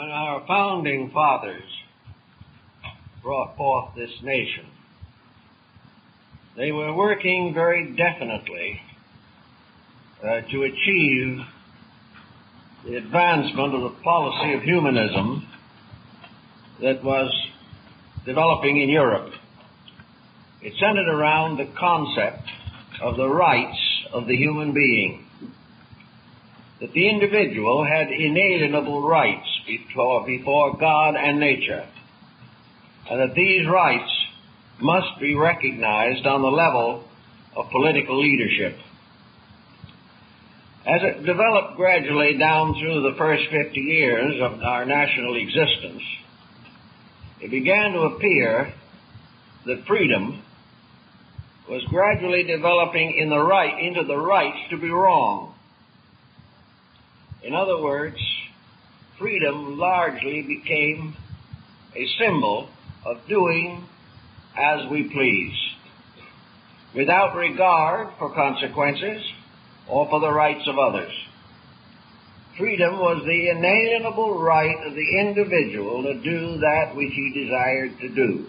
When our founding fathers brought forth this nation, they were working very definitely to achieve the advancement of the policy of humanism that was developing in Europe. It centered around the concept of the rights of the human being, that the individual had inalienable rights before God and nature, and that these rights must be recognized on the level of political leadership. As it developed gradually down through the first 50 years of our national existence, it began to appear that freedom was gradually developing into the rights to be wrong. In other words, freedom largely became a symbol of doing as we please, without regard for consequences or for the rights of others. Freedom was the inalienable right of the individual to do that which he desired to do.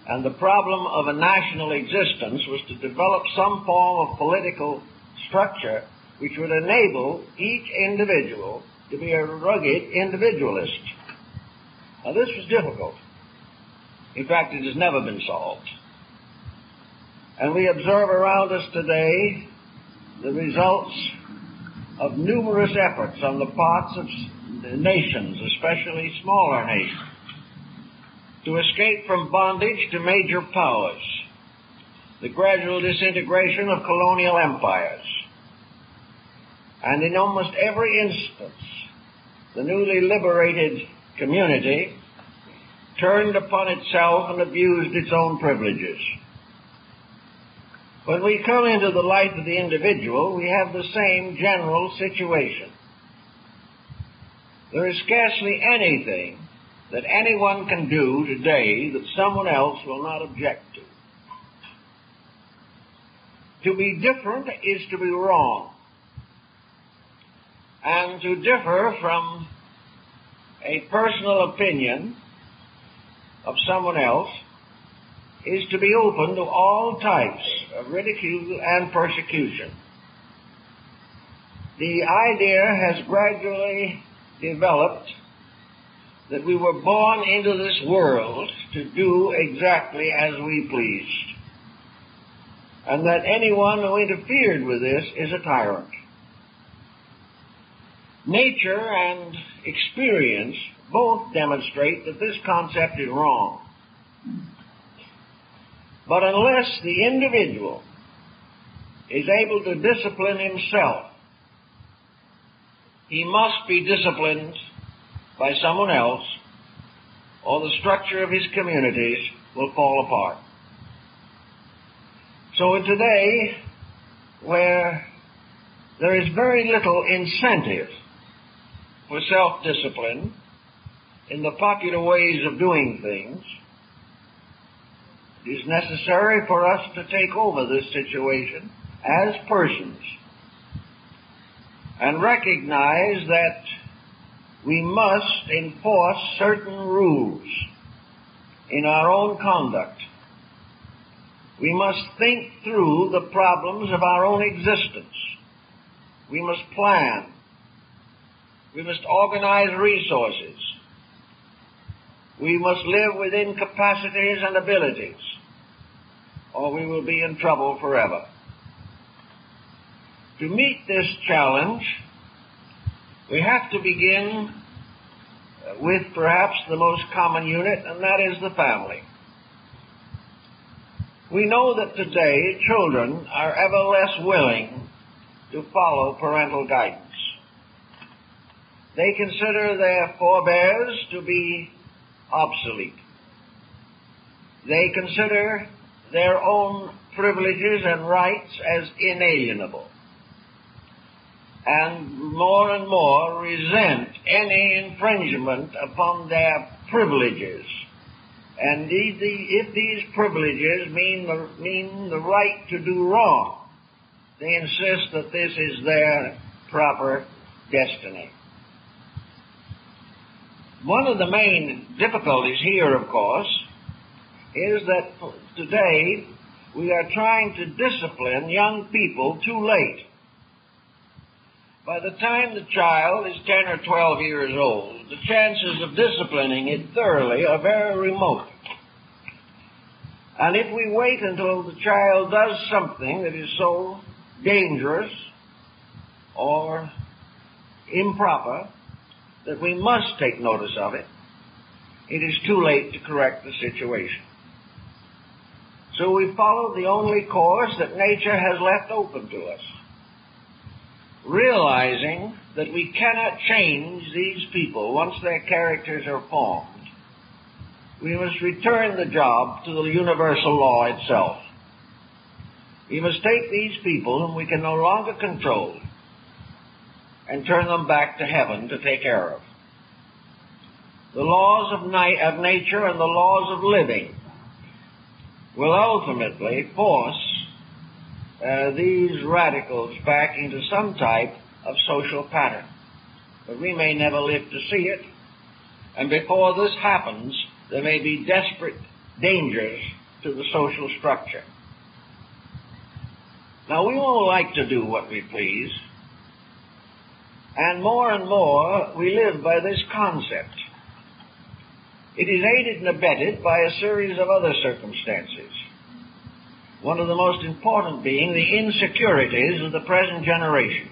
And the problem of a national existence was to develop some form of political structure which would enable each individual to be a rugged individualist. Now, this was difficult. In fact, it has never been solved. And we observe around us today the results of numerous efforts on the parts of nations, especially smaller nations, to escape from bondage to major powers, the gradual disintegration of colonial empires. And in almost every instance, the newly liberated community turned upon itself and abused its own privileges. When we come into the life of the individual, we have the same general situation. There is scarcely anything that anyone can do today that someone else will not object to. To be different is to be wrong. And to differ from a personal opinion of someone else is to be open to all types of ridicule and persecution. The idea has gradually developed that we were born into this world to do exactly as we pleased, and that anyone who interfered with this is a tyrant. Nature and experience both demonstrate that this concept is wrong. But unless the individual is able to discipline himself, he must be disciplined by someone else, or the structure of his communities will fall apart. So today, where there is very little incentive for self-discipline in the popular ways of doing things, it is necessary for us to take over this situation as persons and recognize that we must enforce certain rules in our own conduct. We must think through the problems of our own existence. We must plan. We must organize resources. We must live within capacities and abilities, or we will be in trouble forever. To meet this challenge, we have to begin with perhaps the most common unit, and that is the family. We know that today children are ever less willing to follow parental guidance. They consider their forebears to be obsolete. They consider their own privileges and rights as inalienable, and more resent any infringement upon their privileges. And if these privileges mean the right to do wrong, they insist that this is their proper destiny. One of the main difficulties here, of course, is that today we are trying to discipline young people too late. By the time the child is 10 or 12 years old, the chances of disciplining it thoroughly are very remote. And if we wait until the child does something that is so dangerous or improper that we must take notice of it, it is too late to correct the situation. So we follow the only course that nature has left open to us, realizing that we cannot change these people once their characters are formed. We must return the job to the universal law itself. We must take these people whom we can no longer control and turn them back to heaven to take care of. The laws of nature and the laws of living will ultimately force these radicals back into some type of social pattern. But we may never live to see it, and before this happens, there may be desperate dangers to the social structure. Now, we won't like to do what we please, and more we live by this concept. It is aided and abetted by a series of other circumstances, one of the most important being the insecurities of the present generation.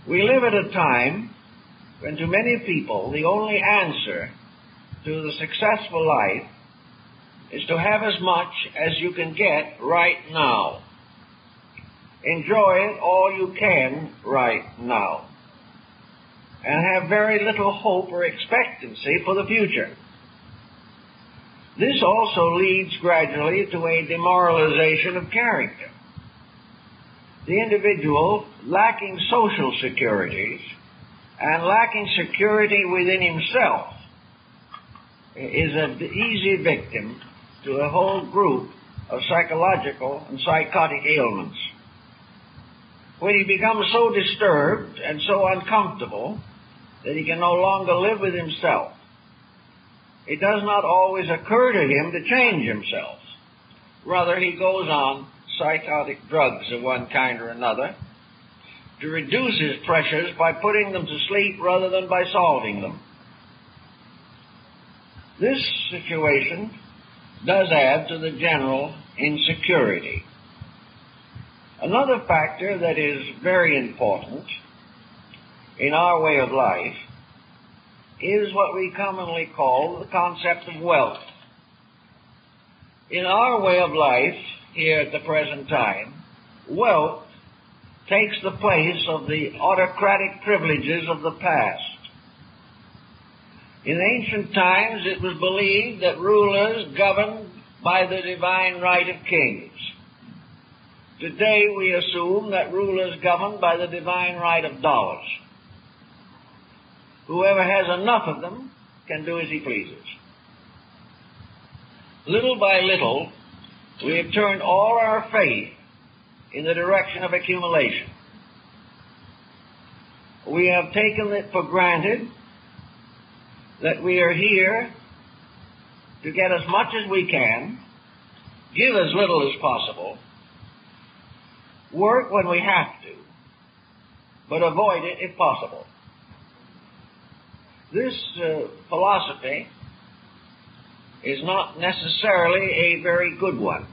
We live at a time when to many people the only answer to the successful life is to have as much as you can get right now. Enjoy it all you can right now, and have very little hope or expectancy for the future. This also leads gradually to a demoralization of character. The individual lacking social securities and lacking security within himself is an easy victim to a whole group of psychological and psychotic ailments. When he becomes so disturbed and so uncomfortable that he can no longer live with himself, it does not always occur to him to change himself. Rather, he goes on psychotic drugs of one kind or another to reduce his pressures by putting them to sleep rather than by solving them. This situation does add to the general insecurity. Another factor that is very important in our way of life is what we commonly call the concept of wealth. In our way of life here at the present time, wealth takes the place of the autocratic privileges of the past. In ancient times, it was believed that rulers governed by the divine right of kings. Today, we assume that rulers govern by the divine right of dollars. Whoever has enough of them can do as he pleases. Little by little, we have turned all our faith in the direction of accumulation. We have taken it for granted that we are here to get as much as we can, give as little as possible, work when we have to, but avoid it if possible. This philosophy is not necessarily a very good one.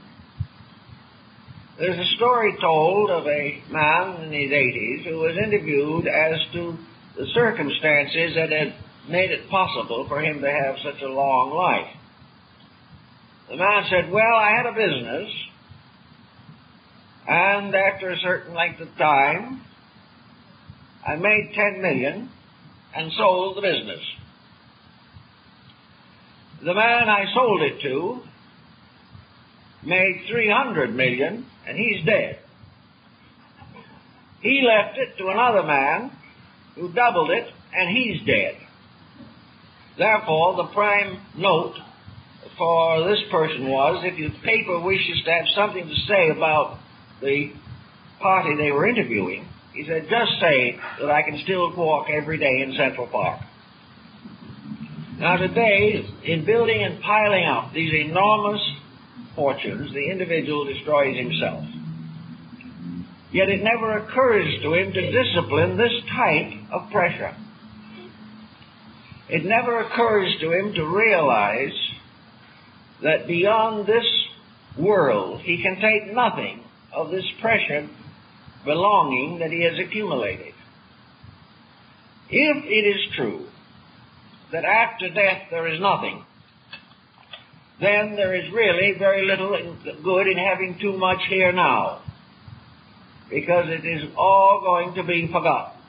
There's a story told of a man in his 80s who was interviewed as to the circumstances that had made it possible for him to have such a long life. The man said, well, I had a business, and after a certain length of time, I made $10 million and sold the business. The man I sold it to made $300 million, and he's dead. He left it to another man who doubled it, and he's dead. Therefore, the prime note for this person was, if the paper wishes to have something to say about the party they were interviewing, he said, just say that I can still walk every day in Central Park. Now today, in building and piling up these enormous fortunes, the individual destroys himself. Yet it never occurs to him to discipline this type of pressure. It never occurs to him to realize that beyond this world he can take nothing of this precious belonging that he has accumulated. If it is true that after death there is nothing, then there is really very little good in having too much here now, because it is all going to be forgotten,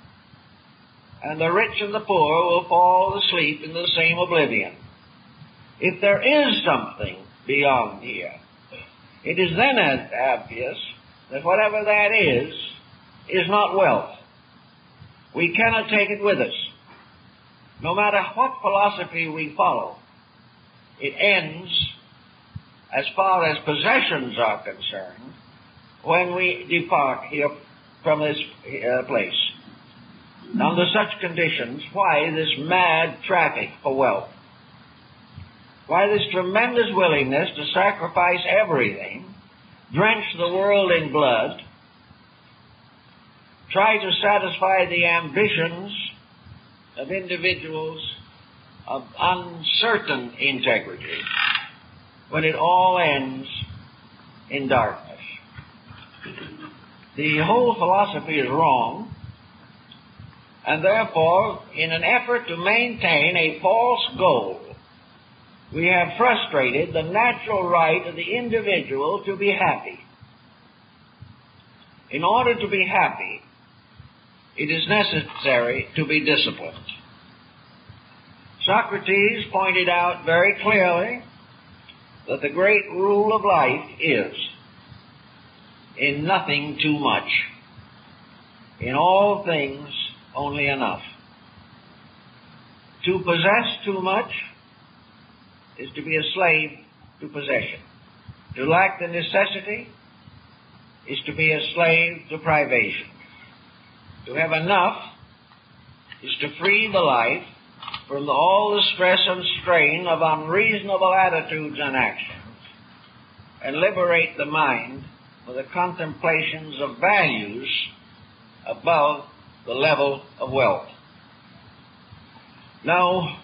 and the rich and the poor will fall asleep in the same oblivion. If there is something beyond here, it is then obvious that whatever that is not wealth. We cannot take it with us. No matter what philosophy we follow, it ends, as far as possessions are concerned, when we depart here from this place. Under such conditions, why this mad traffic for wealth? Why this tremendous willingness to sacrifice everything, drench the world in blood, try to satisfy the ambitions of individuals of uncertain integrity, when it all ends in darkness? The whole philosophy is wrong, and therefore, in an effort to maintain a false goal, we have frustrated the natural right of the individual to be happy. In order to be happy, it is necessary to be disciplined. Socrates pointed out very clearly that the great rule of life is, in nothing too much, in all things only enough. To possess too much is to be a slave to possession. To lack the necessity is to be a slave to privation. To have enough is to free the life from all the stress and strain of unreasonable attitudes and actions, and liberate the mind for the contemplations of values above the level of wealth. Now,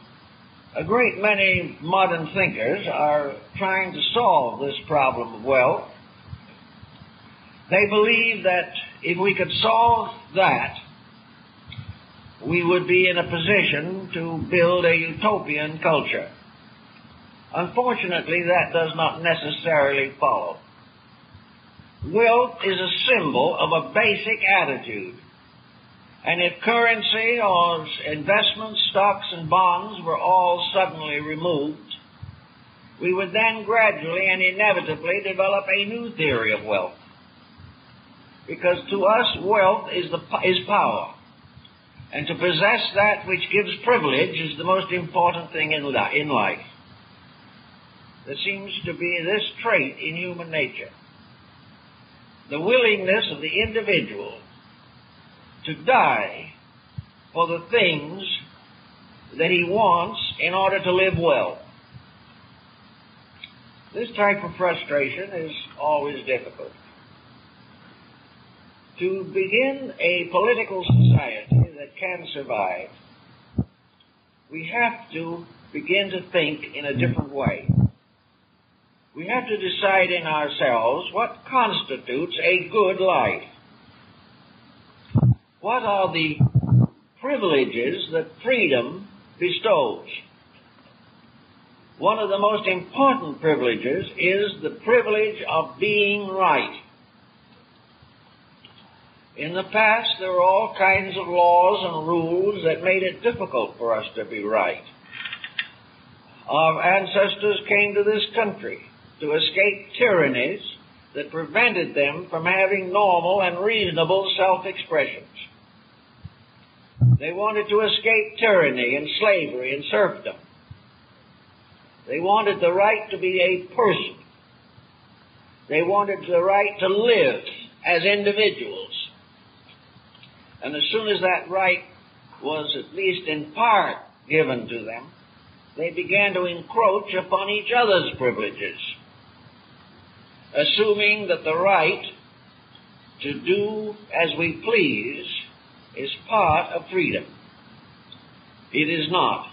a great many modern thinkers are trying to solve this problem of wealth. They believe that if we could solve that, we would be in a position to build a utopian culture. Unfortunately, that does not necessarily follow. Wealth is a symbol of a basic attitude. And if currency or investments, stocks and bonds were all suddenly removed, we would then gradually and inevitably develop a new theory of wealth. Because to us, wealth is power. And to possess that which gives privilege is the most important thing in life. There seems to be this trait in human nature: the willingness of the individual to die for the things that he wants in order to live well. This type of frustration is always difficult. To begin a political society that can survive, we have to begin to think in a different way. We have to decide in ourselves what constitutes a good life. What are the privileges that freedom bestows? One of the most important privileges is the privilege of being right. In the past, there were all kinds of laws and rules that made it difficult for us to be right. Our ancestors came to this country to escape tyrannies that prevented them from having normal and reasonable self-expressions. They wanted to escape tyranny and slavery and serfdom. They wanted the right to be a person. They wanted the right to live as individuals. And as soon as that right was at least in part given to them, they began to encroach upon each other's privileges, assuming that the right to do as we please is part of freedom. It is not.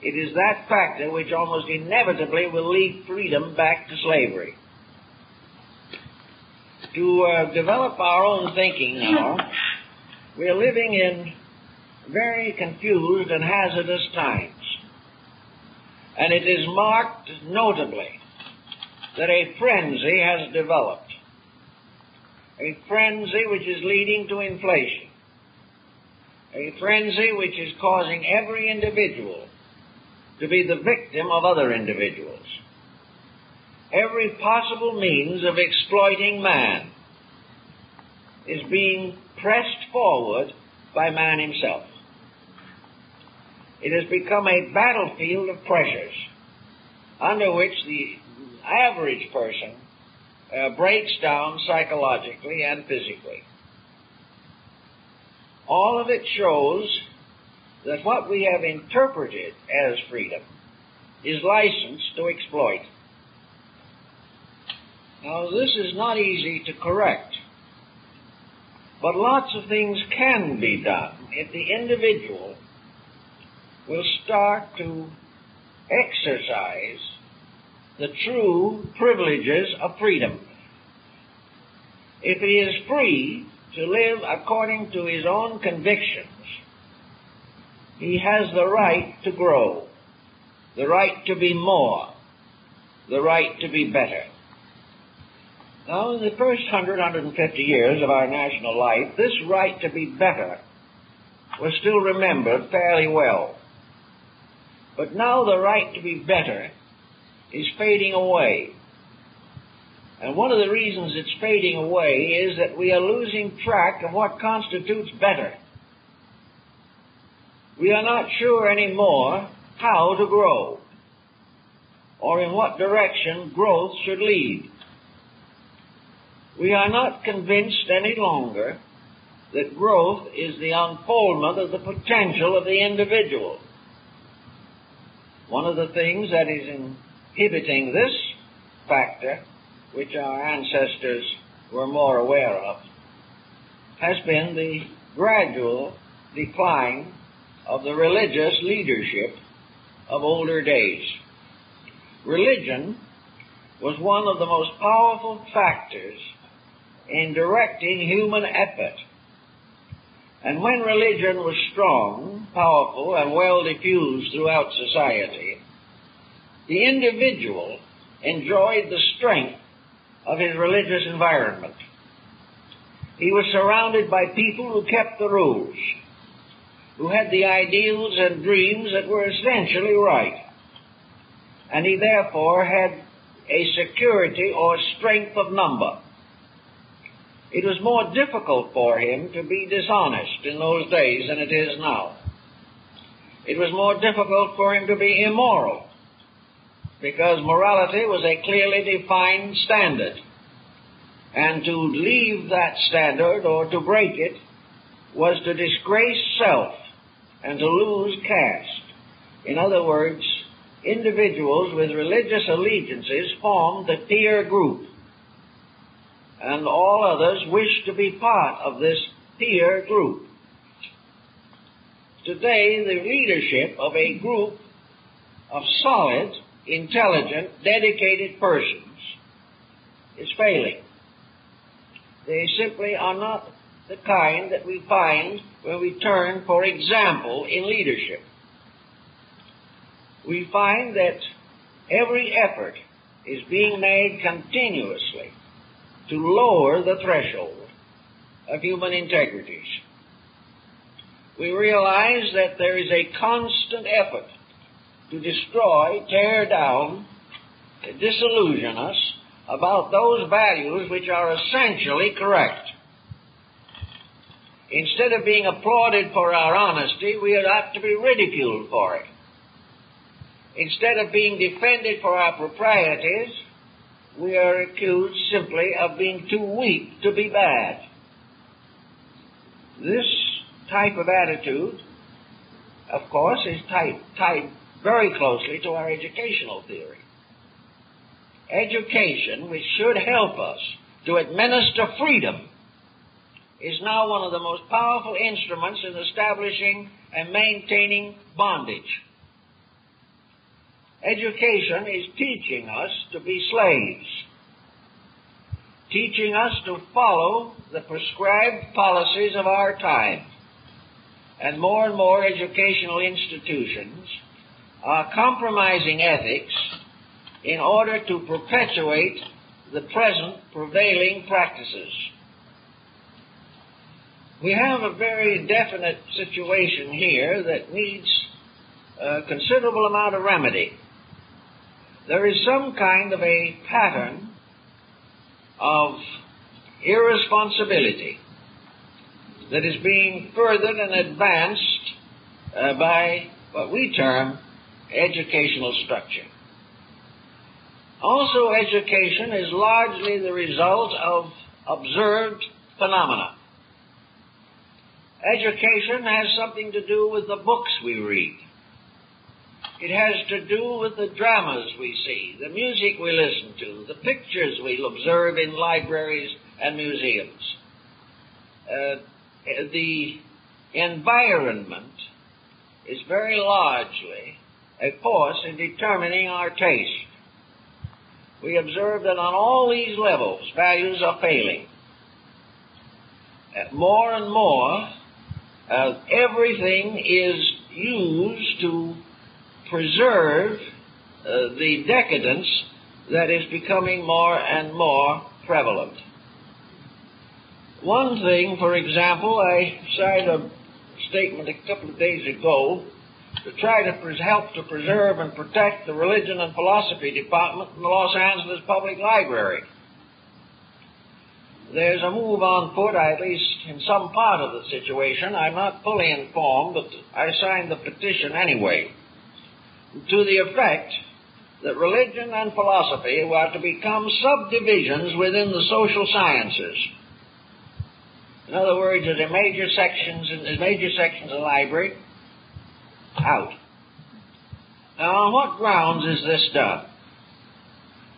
It is that factor which almost inevitably will lead freedom back to slavery. To develop our own thinking now, we are living in very confused and hazardous times. And it is marked notably that a frenzy has developed. A frenzy which is leading to inflation. A frenzy which is causing every individual to be the victim of other individuals. Every possible means of exploiting man is being pressed forward by man himself. It has become a battlefield of pressures under which the average person breaks down psychologically and physically. All of it shows that what we have interpreted as freedom is license to exploit. Now, this is not easy to correct, but lots of things can be done if the individual will start to exercise the true privileges of freedom. If he is free to live according to his own convictions, he has the right to grow, the right to be more, the right to be better. Now, in the first 150 years of our national life, this right to be better was still remembered fairly well. But now the right to be better is fading away. And one of the reasons it's fading away is that we are losing track of what constitutes better. We are not sure anymore how to grow, or in what direction growth should lead. We are not convinced any longer that growth is the unfoldment of the potential of the individual. One of the things that is inhibiting this factor, which our ancestors were more aware of, has been the gradual decline of the religious leadership of older days. Religion was one of the most powerful factors in directing human effort. And when religion was strong, powerful, and well diffused throughout society, the individual enjoyed the strength of his religious environment. He was surrounded by people who kept the rules, who had the ideals and dreams that were essentially right, and he therefore had a security or strength of number. It was more difficult for him to be dishonest in those days than it is now. It was more difficult for him to be immoral, because morality was a clearly defined standard. And to leave that standard or to break it was to disgrace self and to lose caste. In other words, individuals with religious allegiances formed the peer group, and all others wished to be part of this peer group. Today, the leadership of a group of solid, intelligent, dedicated persons is failing. They simply are not the kind that we find when we turn for example in leadership. We find that every effort is being made continuously to lower the threshold of human integrities. We realize that there is a constant effort to destroy, tear down, disillusion us about those values which are essentially correct. Instead of being applauded for our honesty, we are apt to be ridiculed for it. Instead of being defended for our proprieties, we are accused simply of being too weak to be bad. This type of attitude, of course, is tied very closely to our educational theory. Education, which should help us to administer freedom, is now one of the most powerful instruments in establishing and maintaining bondage. Education is teaching us to be slaves, teaching us to follow the prescribed policies of our time. And more educational institutions are compromising ethics in order to perpetuate the present prevailing practices. We have a very definite situation here that needs a considerable amount of remedy. There is some kind of a pattern of irresponsibility that is being furthered and advanced by what we term educational structure. Also, education is largely the result of observed phenomena. Education has something to do with the books we read. It has to do with the dramas we see, the music we listen to, the pictures we observe in libraries and museums. The environment is very largely a force in determining our taste. We observe that on all these levels, values are failing. More and more, everything is used to preserve the decadence that is becoming more and more prevalent. One thing, for example, I signed a statement a couple of days ago to try to help to preserve and protect the Religion and Philosophy Department in the Los Angeles Public Library. There's a move on foot, at least in some part of the situation. I'm not fully informed, but I signed the petition anyway, to the effect that religion and philosophy are to become subdivisions within the social sciences. In other words, there's major sections of the library, out. Now, on what grounds is this done?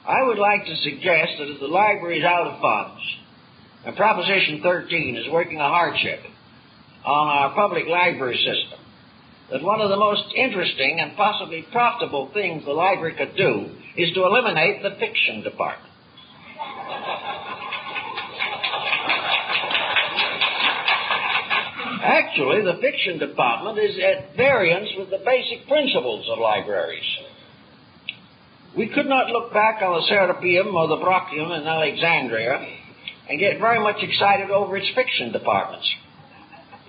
I would like to suggest that if the library is out of funds, and Proposition 13 is working a hardship on our public library system, that one of the most interesting and possibly profitable things the library could do is to eliminate the fiction department. Actually, the fiction department is at variance with the basic principles of libraries. We could not look back on the Serapeum or the Brochium in Alexandria and get very much excited over its fiction departments.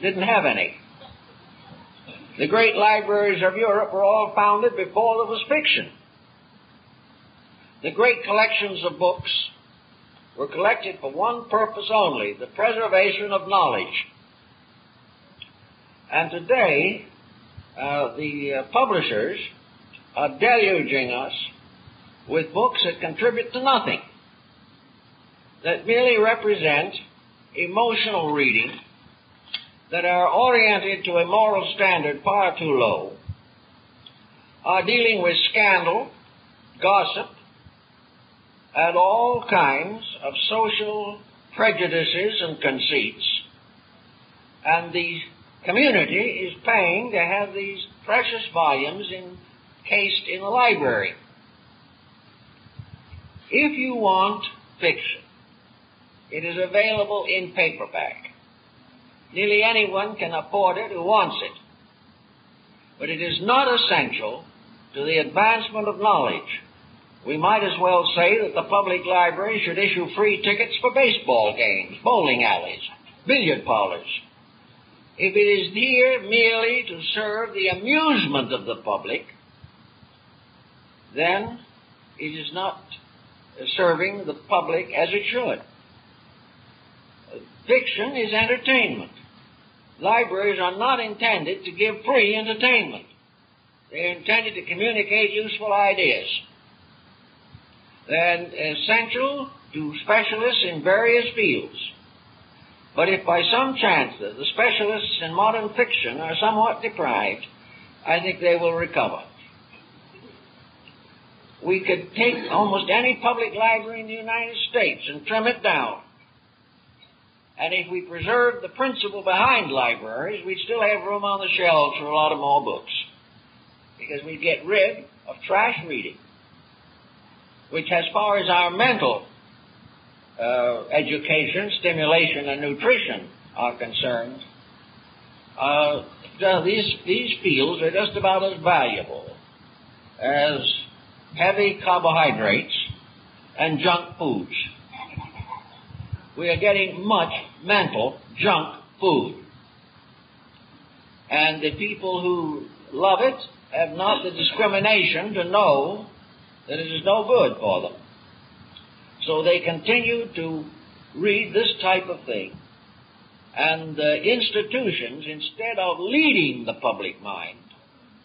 Didn't have any. The great libraries of Europe were all founded before there was fiction. The great collections of books were collected for one purpose only, the preservation of knowledge. And today, the publishers are deluging us with books that contribute to nothing, that merely represent emotional reading, that are oriented to a moral standard far too low, are dealing with scandal, gossip, and all kinds of social prejudices and conceits. And the community is paying to have these precious volumes encased in a library. If you want fiction, it is available in paperback. Nearly anyone can afford it who wants it. But it is not essential to the advancement of knowledge. We might as well say that the public library should issue free tickets for baseball games, bowling alleys, billiard parlors. If it is here merely to serve the amusement of the public, then it is not serving the public as it should. Fiction is entertainment. Libraries are not intended to give free entertainment. They are intended to communicate useful ideas. They're essential to specialists in various fields. But if by some chance the specialists in modern fiction are somewhat deprived, I think they will recover. we could take almost any public library in the United States and trim it down. And if we preserve the principle behind libraries, we'd still have room on the shelves for a lot of more books. Because we'd get rid of trash reading, which as far as our mental education, stimulation, and nutrition are concerned, these fields are just about as valuable as heavy carbohydrates and junk foods. We are getting much mental junk food. And the people who love it have not the discrimination to know that it is no good for them. So they continue to read this type of thing. And the institutions, instead of leading the public mind,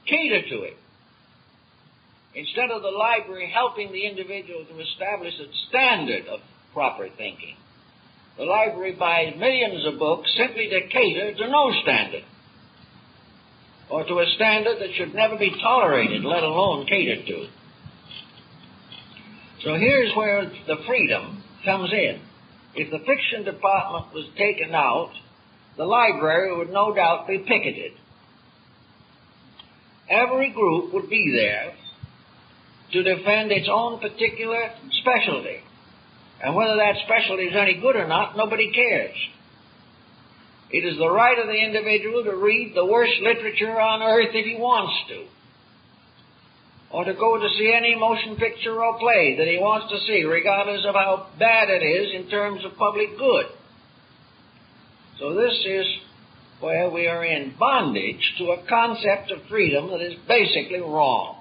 cater to it. Instead of the library helping the individual to establish a standard of proper thinking, the library buys millions of books simply to cater to no standard, or to a standard that should never be tolerated, let alone catered to. So here's where the freedom comes in. If the fiction department was taken out, the library would no doubt be picketed. Every group would be there to defend its own particular specialty. And whether that specialty is any good or not, nobody cares. It is the right of the individual to read the worst literature on earth if he wants to, or to go to see any motion picture or play that he wants to see, regardless of how bad it is in terms of public good. So this is where we are in bondage to a concept of freedom that is basically wrong.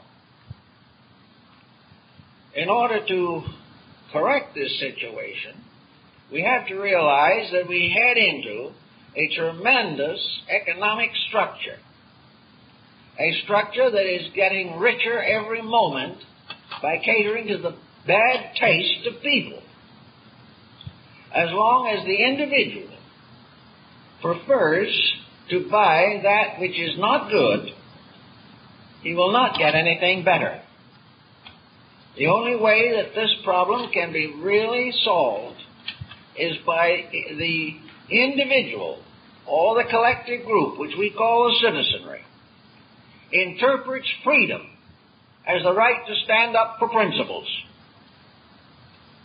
In order to correct this situation, we have to realize that we head into a tremendous economic structure, a structure that is getting richer every moment by catering to the bad taste of people. As long as the individual prefers to buy that which is not good, he will not get anything better. The only way that this problem can be really solved is by the individual or the collective group, which we call the citizenry, interprets freedom as the right to stand up for principles.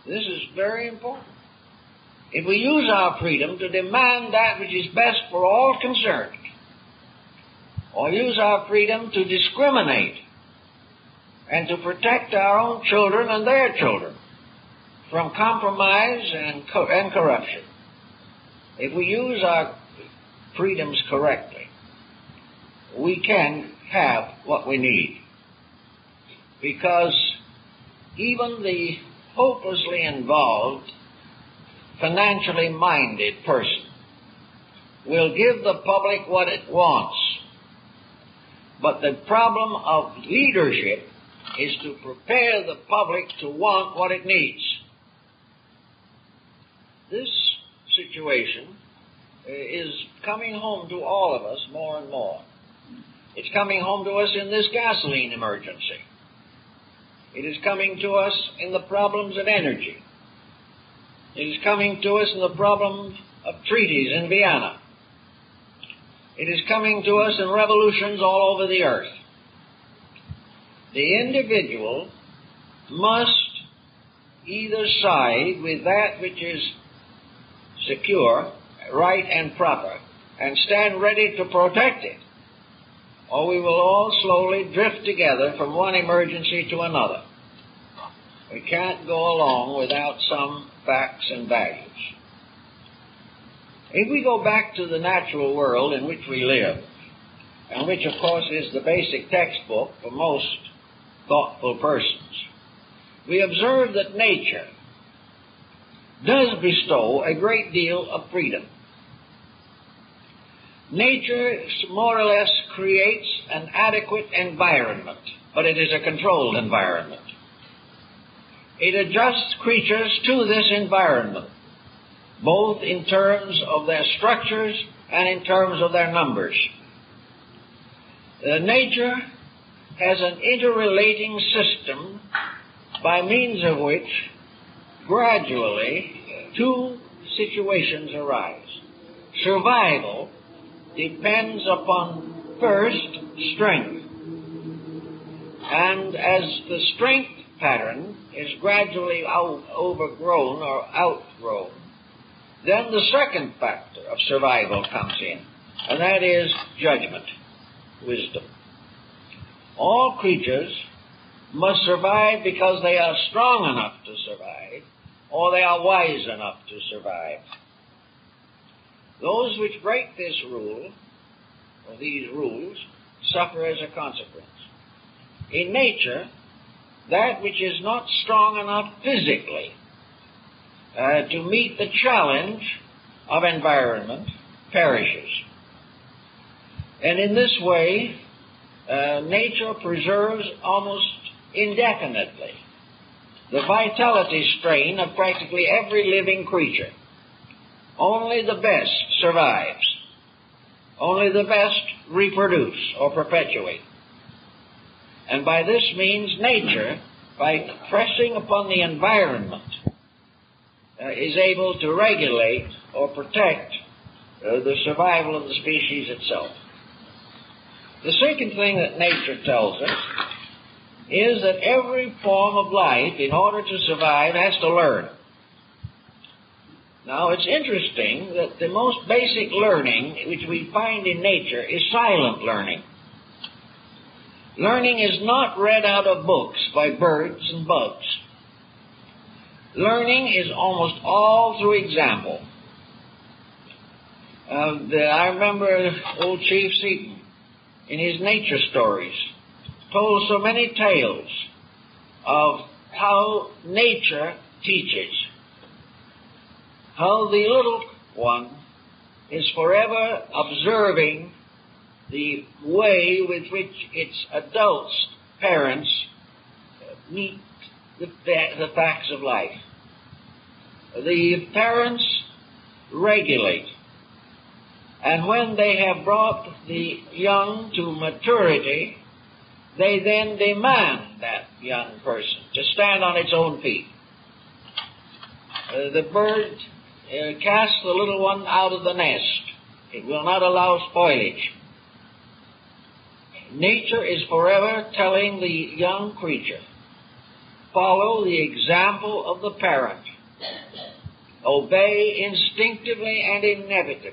This is very important. If we use our freedom to demand that which is best for all concerned, or use our freedom to discriminate and to protect our own children and their children from compromise and corruption, if we use our freedoms correctly, we can have what we need. Because even the hopelessly involved, financially minded person will give the public what it wants. But the problem of leadership is to prepare the public to want what it needs. This situation is coming home to all of us more and more. It's coming home to us in this gasoline emergency. It is coming to us in the problems of energy. It is coming to us in the problem of treaties in Vienna. It is coming to us in revolutions all over the earth. The individual must either side with that which is secure, right and proper, and stand ready to protect it, or we will all slowly drift together from one emergency to another. We can't go along without some facts and values. If we go back to the natural world in which we live, and which of course is the basic textbook for most thoughtful persons, we observe that nature does bestow a great deal of freedom. Nature more or less creates an adequate environment, but it is a controlled environment. It adjusts creatures to this environment, both in terms of their structures and in terms of their numbers. Nature has an interrelating system by means of which gradually two situations arise. Survival depends upon, first, strength. And as the strength pattern is gradually overgrown or outgrown, then the second factor of survival comes in, and that is judgment, wisdom. All creatures must survive because they are strong enough to survive, or they are wise enough to survive. Those which break this rule, or these rules, suffer as a consequence. In nature, that which is not strong enough physically to meet the challenge of environment perishes. And in this way, nature preserves almost indefinitely the vitality strain of practically every living creature. Only the best survives. Only the best reproduce or perpetuate. And by this means, nature, by pressing upon the environment, is able to regulate or protect the survival of the species itself. The second thing that nature tells us is that every form of life, in order to survive, has to learn. Now, it's interesting that the most basic learning which we find in nature is silent learning. Learning is not read out of books by birds and bugs. Learning is almost all through example. I remember old Chief Seaton, in his nature stories, told so many tales of how nature teaches. How the little one is forever observing the way with which its adults, parents, meet the facts of life. The parents regulate, and when they have brought the young to maturity, they then demand that young person to stand on its own feet. The bird casts the little one out of the nest. It will not allow spoilage. Nature is forever telling the young creature, follow the example of the parent. Obey instinctively and inevitably.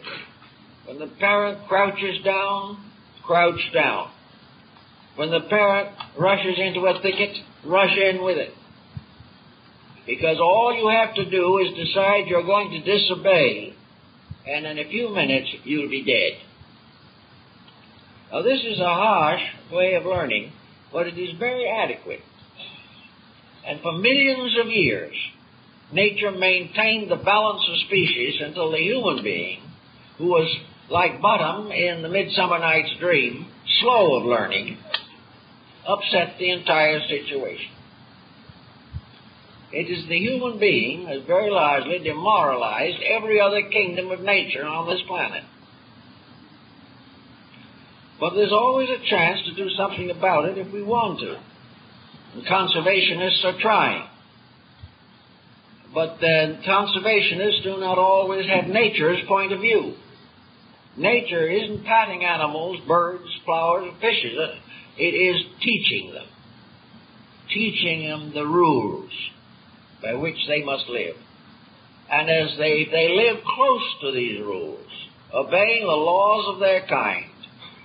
When the parent crouches down, crouch down. When the parent rushes into a thicket, rush in with it. Because all you have to do is decide you're going to disobey, and in a few minutes you'll be dead. Now, this is a harsh way of learning, but it is very adequate. And for millions of years, nature maintained the balance of species until the human being, who was like Bottom in the Midsummer Night's Dream, slow of learning, upset the entire situation. It is the human being who has very largely demoralized every other kingdom of nature on this planet. But there's always a chance to do something about it if we want to. And conservationists are trying. But conservationists do not always have nature's point of view. Nature isn't patting animals, birds, flowers, and fishes. It is teaching them. Teaching them the rules by which they must live. And as they live close to these rules, obeying the laws of their kind,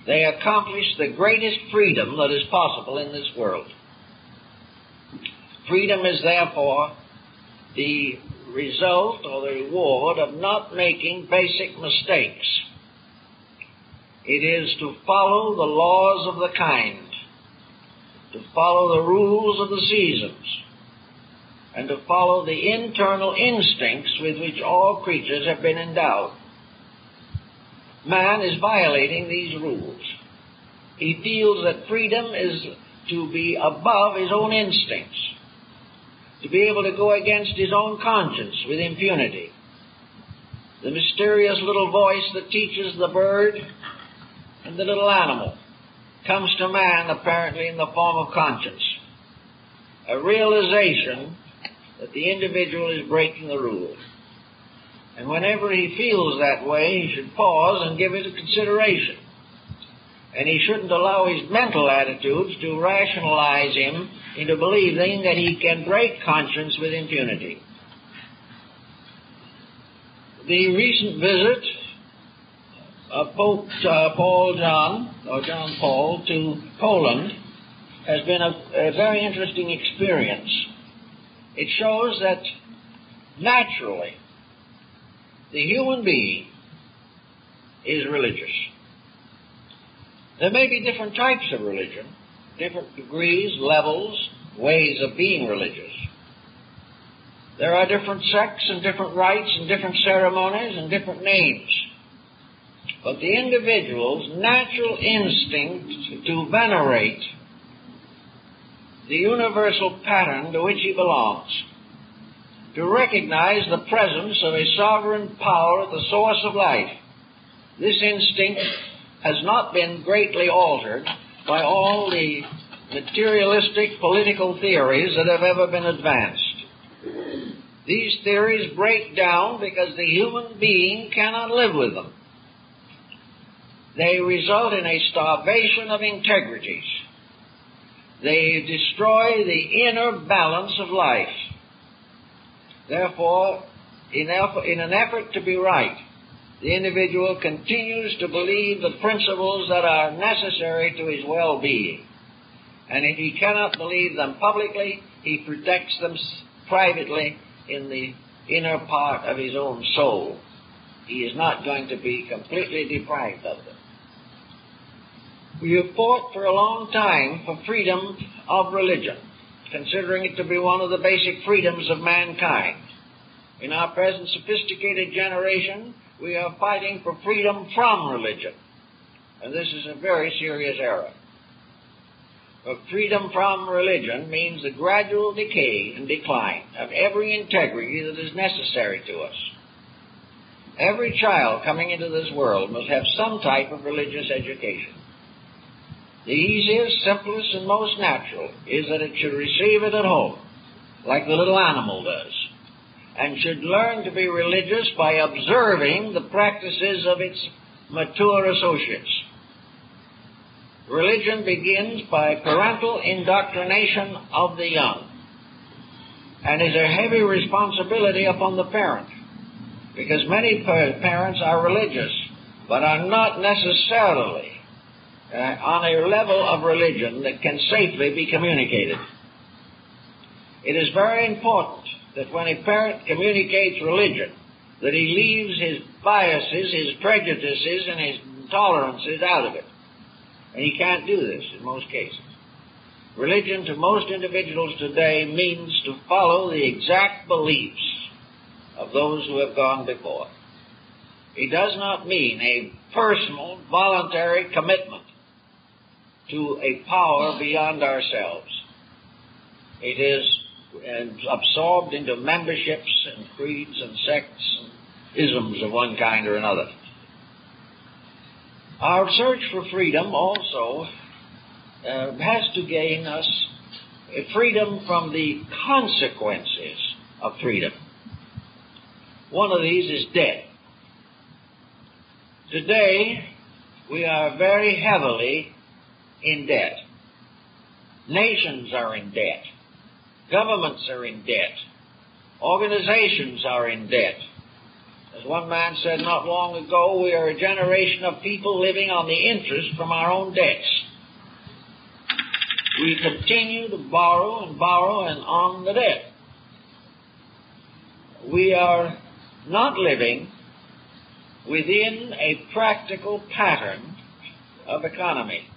they accomplish the greatest freedom that is possible in this world. Freedom is therefore the result or the reward of not making basic mistakes. It is to follow the laws of the kind, to follow the rules of the seasons, and to follow the internal instincts with which all creatures have been endowed. Man is violating these rules. He feels that freedom is to be above his own instincts, to be able to go against his own conscience with impunity. The mysterious little voice that teaches the bird and the little animal comes to man apparently in the form of conscience. a realization that the individual is breaking the rules. And whenever he feels that way, he should pause and give it a consideration. And he shouldn't allow his mental attitudes to rationalize him into believing that he can break conscience with impunity. The recent visit of Pope John Paul to Poland has been a very interesting experience. It shows that naturally the human being is religious. There may be different types of religion, different degrees, levels, ways of being religious. There are different sects and different rites and different ceremonies and different names. But the individual's natural instinct to venerate the universal pattern to which he belongs, to recognize the presence of a sovereign power at the source of life, this instinct has not been greatly altered by all the materialistic political theories that have ever been advanced. These theories break down because the human being cannot live with them. They result in a starvation of integrities. They destroy the inner balance of life. Therefore, in an effort to be right, the individual continues to believe the principles that are necessary to his well-being. And if he cannot believe them publicly, he protects them privately in the inner part of his own soul. He is not going to be completely deprived of them. We have fought for a long time for freedom of religion, considering it to be one of the basic freedoms of mankind. In our present sophisticated generation, we are fighting for freedom from religion, and this is a very serious error. But freedom from religion means the gradual decay and decline of every integrity that is necessary to us. Every child coming into this world must have some type of religious education. The easiest, simplest, and most natural is that it should receive it at home, like the little animal does, and should learn to be religious by observing the practices of its mature associates. Religion begins by parental indoctrination of the young, and is a heavy responsibility upon the parent, because many parents are religious, but are not necessarily on a level of religion that can safely be communicated. It is very important that when a parent communicates religion, that he leaves his biases, his prejudices, and his intolerances out of it. And he can't do this in most cases. Religion to most individuals today means to follow the exact beliefs of those who have gone before. It does not mean a personal, voluntary commitment to a power beyond ourselves. It is absorbed into memberships and creeds and sects and isms of one kind or another. Our search for freedom also has to gain us freedom from the consequences of freedom. One of these is debt. Today, we are very heavily in debt. Nations are in debt. Governments are in debt. Organizations are in debt. As one man said not long ago, we are a generation of people living on the interest from our own debts. We continue to borrow and borrow and on the debt. We are not living within a practical pattern of economy.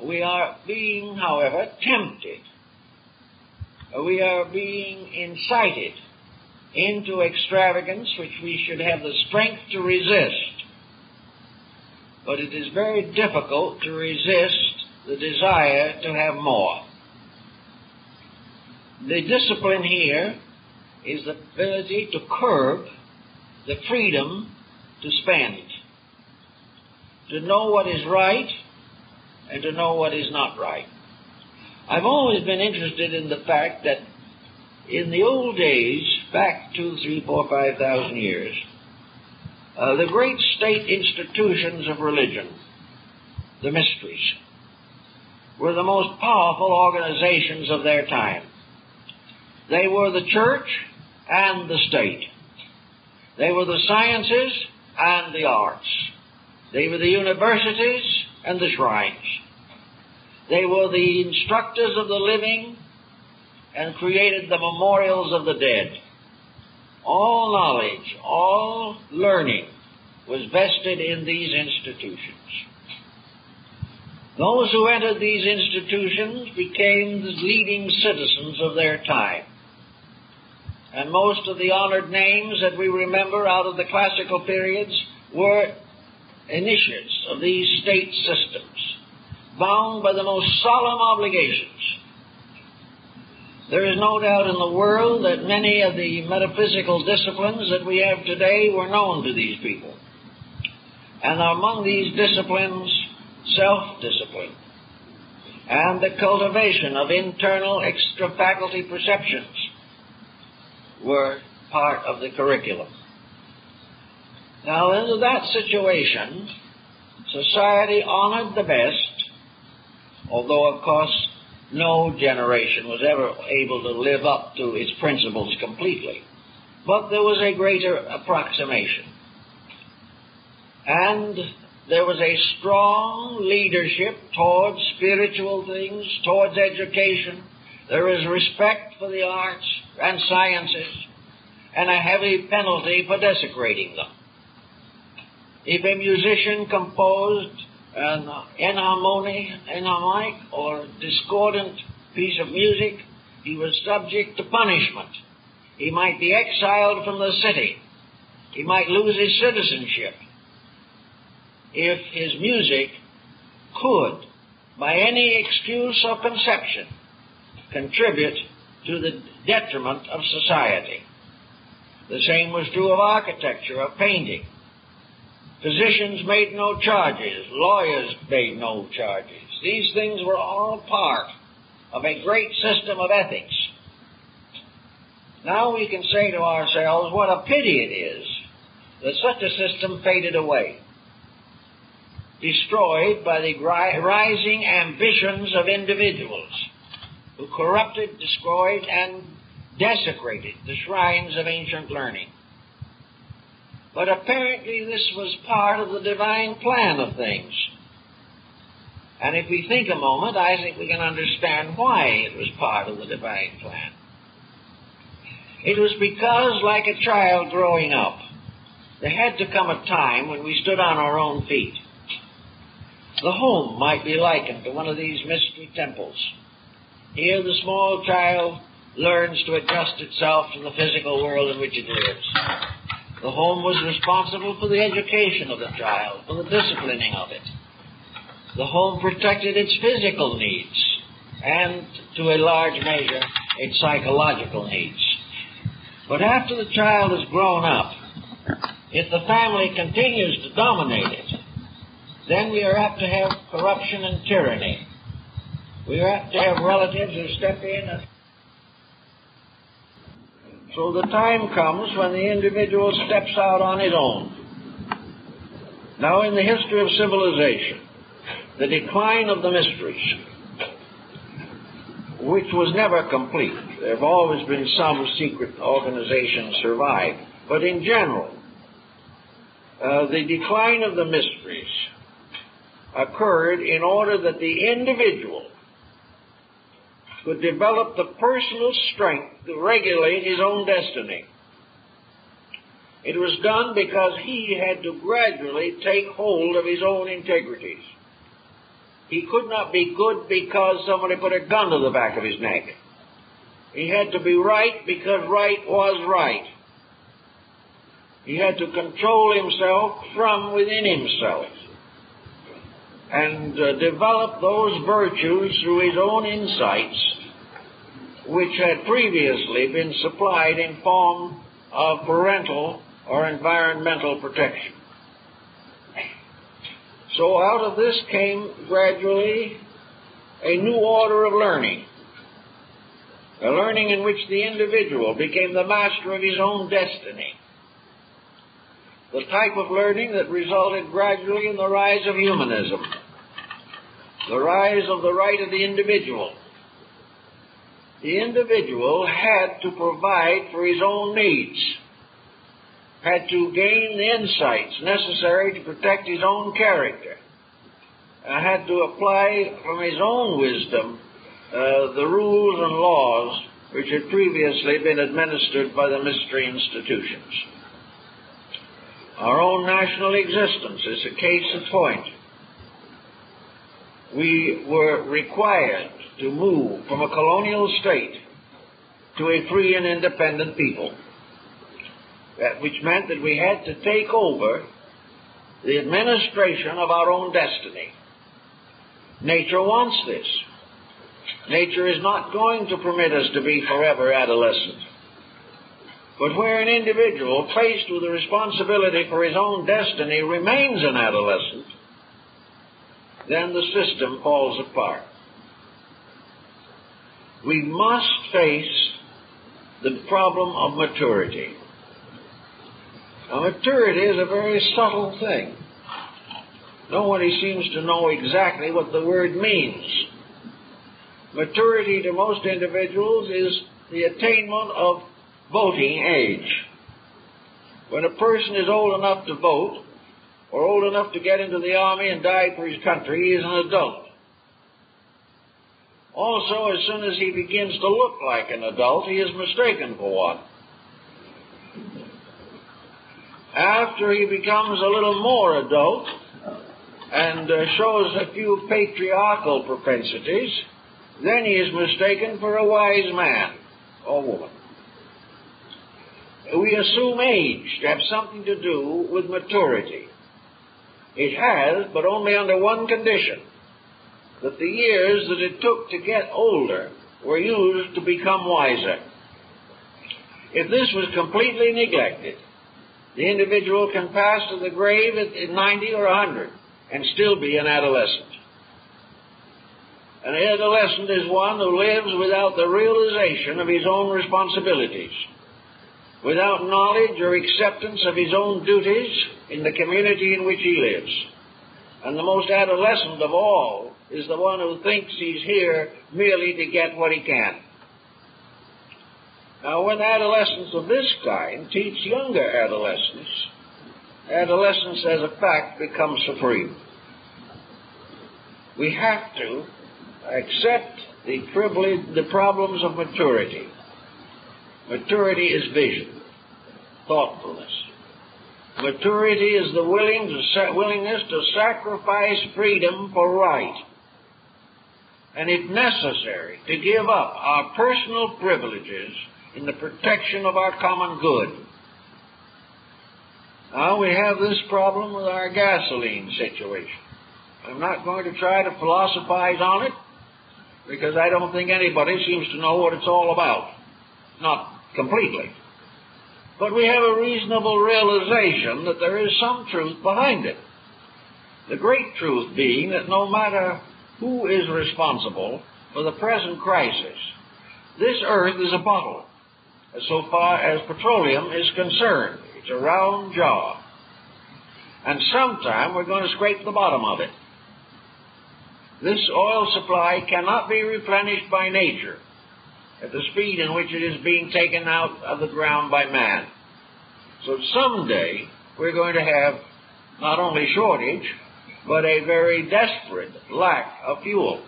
We are being, however, tempted. We are being incited into extravagance which we should have the strength to resist. But it is very difficult to resist the desire to have more. The discipline here is the ability to curb the freedom to spend, to know what is right and to know what is not right. I've always been interested in the fact that in the old days, back 2, 3, 4, 5,000 years, the great state institutions of religion, the mysteries, were the most powerful organizations of their time. They were the church and the state. They were the sciences and the arts. They were the universities and the shrines. They were the instructors of the living and created the memorials of the dead. All knowledge, all learning was vested in these institutions. Those who entered these institutions became the leading citizens of their time. And most of the honored names that we remember out of the classical periods were initiates of these state systems, bound by the most solemn obligations. There is no doubt in the world that many of the metaphysical disciplines that we have today were known to these people. And among these disciplines, self-discipline and the cultivation of internal extra-faculty perceptions were part of the curriculum. Now, in that situation, society honored the best, although, of course, no generation was ever able to live up to its principles completely. But there was a greater approximation. And there was a strong leadership towards spiritual things, towards education. There was respect for the arts and sciences, and a heavy penalty for desecrating them. If a musician composed an inharmonic or discordant piece of music, he was subject to punishment. He might be exiled from the city. He might lose his citizenship if his music could, by any excuse or conception, contribute to the detriment of society. The same was true of architecture, of painting. Physicians made no charges. Lawyers made no charges. These things were all part of a great system of ethics. Now we can say to ourselves, what a pity it is that such a system faded away, destroyed by the rising ambitions of individuals who corrupted, destroyed, and desecrated the shrines of ancient learning. But apparently this was part of the divine plan of things. And if we think a moment, I think we can understand why it was part of the divine plan. It was because, like a child growing up, there had to come a time when we stood on our own feet. The home might be likened to one of these mystery temples. Here the small child learns to adjust itself to the physical world in which it lives. The home was responsible for the education of the child, for the disciplining of it. The home protected its physical needs and, to a large measure, its psychological needs. But after the child has grown up, if the family continues to dominate it, then we are apt to have corruption and tyranny. We are apt to have relatives who step in and so the time comes when the individual steps out on his own. Now, in the history of civilization, the decline of the mysteries, which was never complete. There have always been some secret organizations survive. But in general, the decline of the mysteries occurred in order that the individual could develop the personal strength to regulate his own destiny. It was done because he had to gradually take hold of his own integrities. He could not be good because somebody put a gun to the back of his neck. He had to be right because right was right. He had to control himself from within himself and develop those virtues through his own insights which had previously been supplied in form of parental or environmental protection. So out of this came gradually a new order of learning, a learning in which the individual became the master of his own destiny, the type of learning that resulted gradually in the rise of humanism, the rise of the right of the individual. The individual had to provide for his own needs, had to gain the insights necessary to protect his own character, had to apply from his own wisdom the rules and laws which had previously been administered by the mystery institutions. Our own national existence is a case in point. We were required to move from a colonial state to a free and independent people, which meant that we had to take over the administration of our own destiny. Nature wants this. Nature is not going to permit us to be forever adolescent. But where an individual faced with the responsibility for his own destiny remains an adolescent, then the system falls apart. We must face the problem of maturity. Now, maturity is a very subtle thing. Nobody seems to know exactly what the word means. Maturity to most individuals is the attainment of voting age. When a person is old enough to vote, or old enough to get into the army and die for his country, he is an adult. Also, as soon as he begins to look like an adult, he is mistaken for one. After he becomes a little more adult and shows a few patriarchal propensities, then he is mistaken for a wise man or woman. We assume age to have something to do with maturity. It has, but only under one condition, that the years that it took to get older were used to become wiser. If this was completely neglected, the individual can pass to the grave at 90 or 100 and still be an adolescent. An adolescent is one who lives without the realization of his own responsibilities, without knowledge or acceptance of his own duties in the community in which he lives. And the most adolescent of all is the one who thinks he's here merely to get what he can. Now, when adolescents of this kind teach younger adolescents, adolescence as a fact becomes supreme. We have to accept the problems of maturity. Maturity is vision, thoughtfulness. Maturity is the willingness to sacrifice freedom for right, and if necessary, to give up our personal privileges in the protection of our common good. Now we have this problem with our gasoline situation. I'm not going to try to philosophize on it, because I don't think anybody seems to know what it's all about. Not completely. But we have a reasonable realization that there is some truth behind it. The great truth being that no matter who is responsible for the present crisis, this earth is a bottle, so far as petroleum is concerned. It's a round jar. And sometime we're going to scrape the bottom of it. This oil supply cannot be replenished by nature at the speed in which it is being taken out of the ground by man. So someday we're going to have not only shortage, but a very desperate lack of fuel.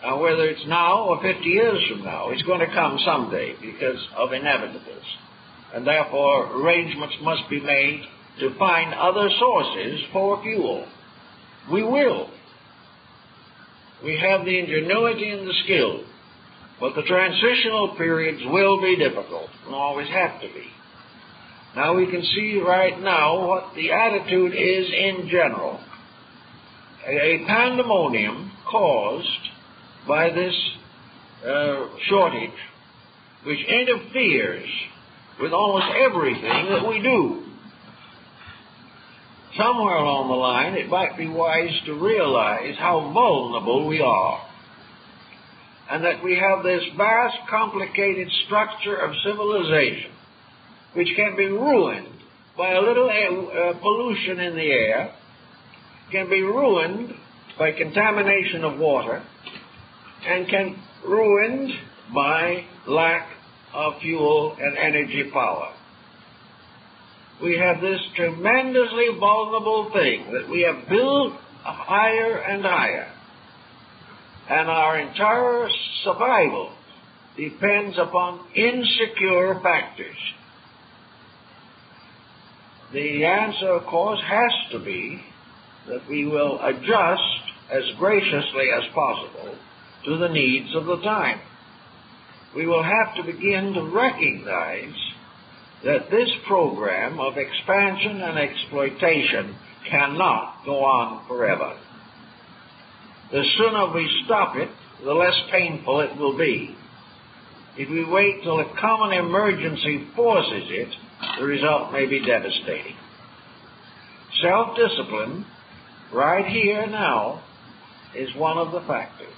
Now, whether it's now or 50 years from now, it's going to come someday because of inevitables. And therefore, arrangements must be made to find other sources for fuel. We will. We have the ingenuity and the skill. But the transitional periods will be difficult, and always have to be. Now we can see right now what the attitude is in general. A pandemonium caused by this shortage, which interferes with almost everything that we do. somewhere along the line it might be wise to realize how vulnerable we are, and that we have this vast, complicated structure of civilization which can be ruined by a little pollution in the air, can be ruined by contamination of water, and can ruined by lack of fuel and energy power. We have this tremendously vulnerable thing that we have built higher and higher, and our entire survival depends upon insecure factors. The answer, of course, has to be that we will adjust as graciously as possible to the needs of the time. We will have to begin to recognize that this program of expansion and exploitation cannot go on forever. The sooner we stop it, the less painful it will be. If we wait till a common emergency forces it, the result may be devastating. Self-discipline, right here now, is one of the factors.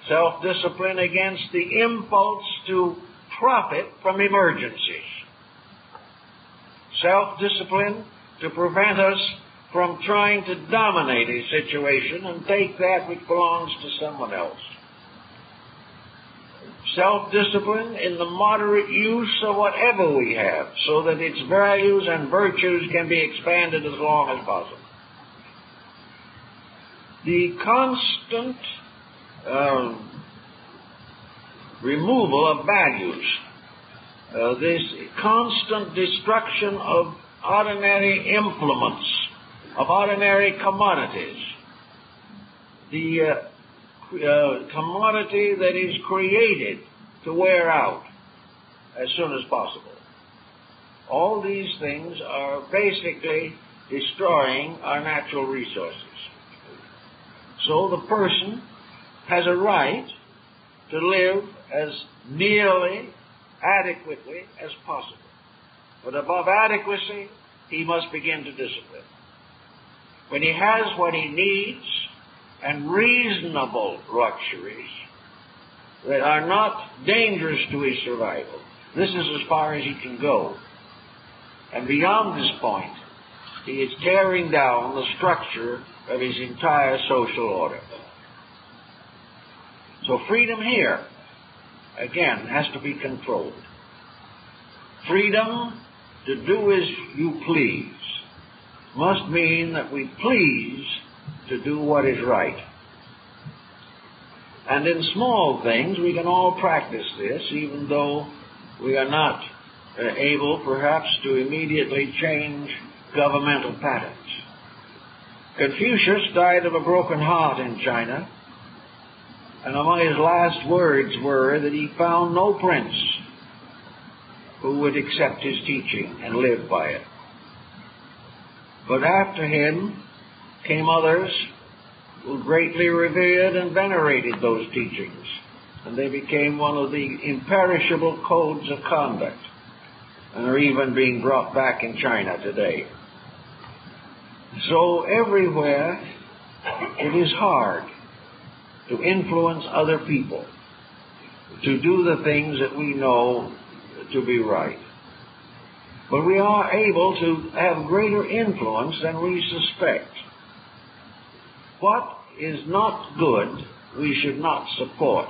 Self-discipline against the impulse to profit from emergencies. Self-discipline to prevent us from trying to dominate a situation and take that which belongs to someone else. Self-discipline in the moderate use of whatever we have, so that its values and virtues can be expanded as long as possible. The constant removal of values, this constant destruction of ordinary implements, of ordinary commodities, the commodity that is created to wear out as soon as possible. All these things are basically destroying our natural resources. So the person has a right to live as nearly adequately as possible. But above adequacy, he must begin to discipline. When he has what he needs and reasonable luxuries that are not dangerous to his survival, this is as far as he can go. And beyond this point, he is tearing down the structure of his entire social order. So freedom here, again, has to be controlled. Freedom to do as you please must mean that we please to do what is right. And in small things, we can all practice this, even though we are not able, perhaps, to immediately change governmental patterns. Confucius died of a broken heart in China, and among his last words were that he found no prince who would accept his teaching and live by it. But after him came others who greatly revered and venerated those teachings, and they became one of the imperishable codes of conduct, and are even being brought back in China today. So everywhere it is hard to influence other people to do the things that we know to be right. But we are able to have greater influence than we suspect. What is not good, we should not support.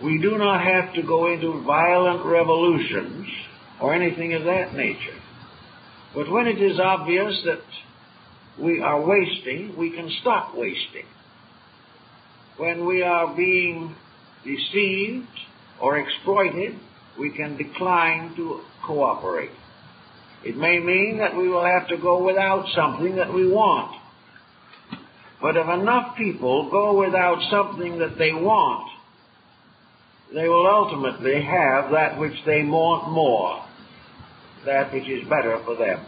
We do not have to go into violent revolutions or anything of that nature. But when it is obvious that we are wasting, we can stop wasting. When we are being deceived or exploited, we can decline to cooperate. It may mean that we will have to go without something that we want. But if enough people go without something that they want, they will ultimately have that which they want more, that which is better for them.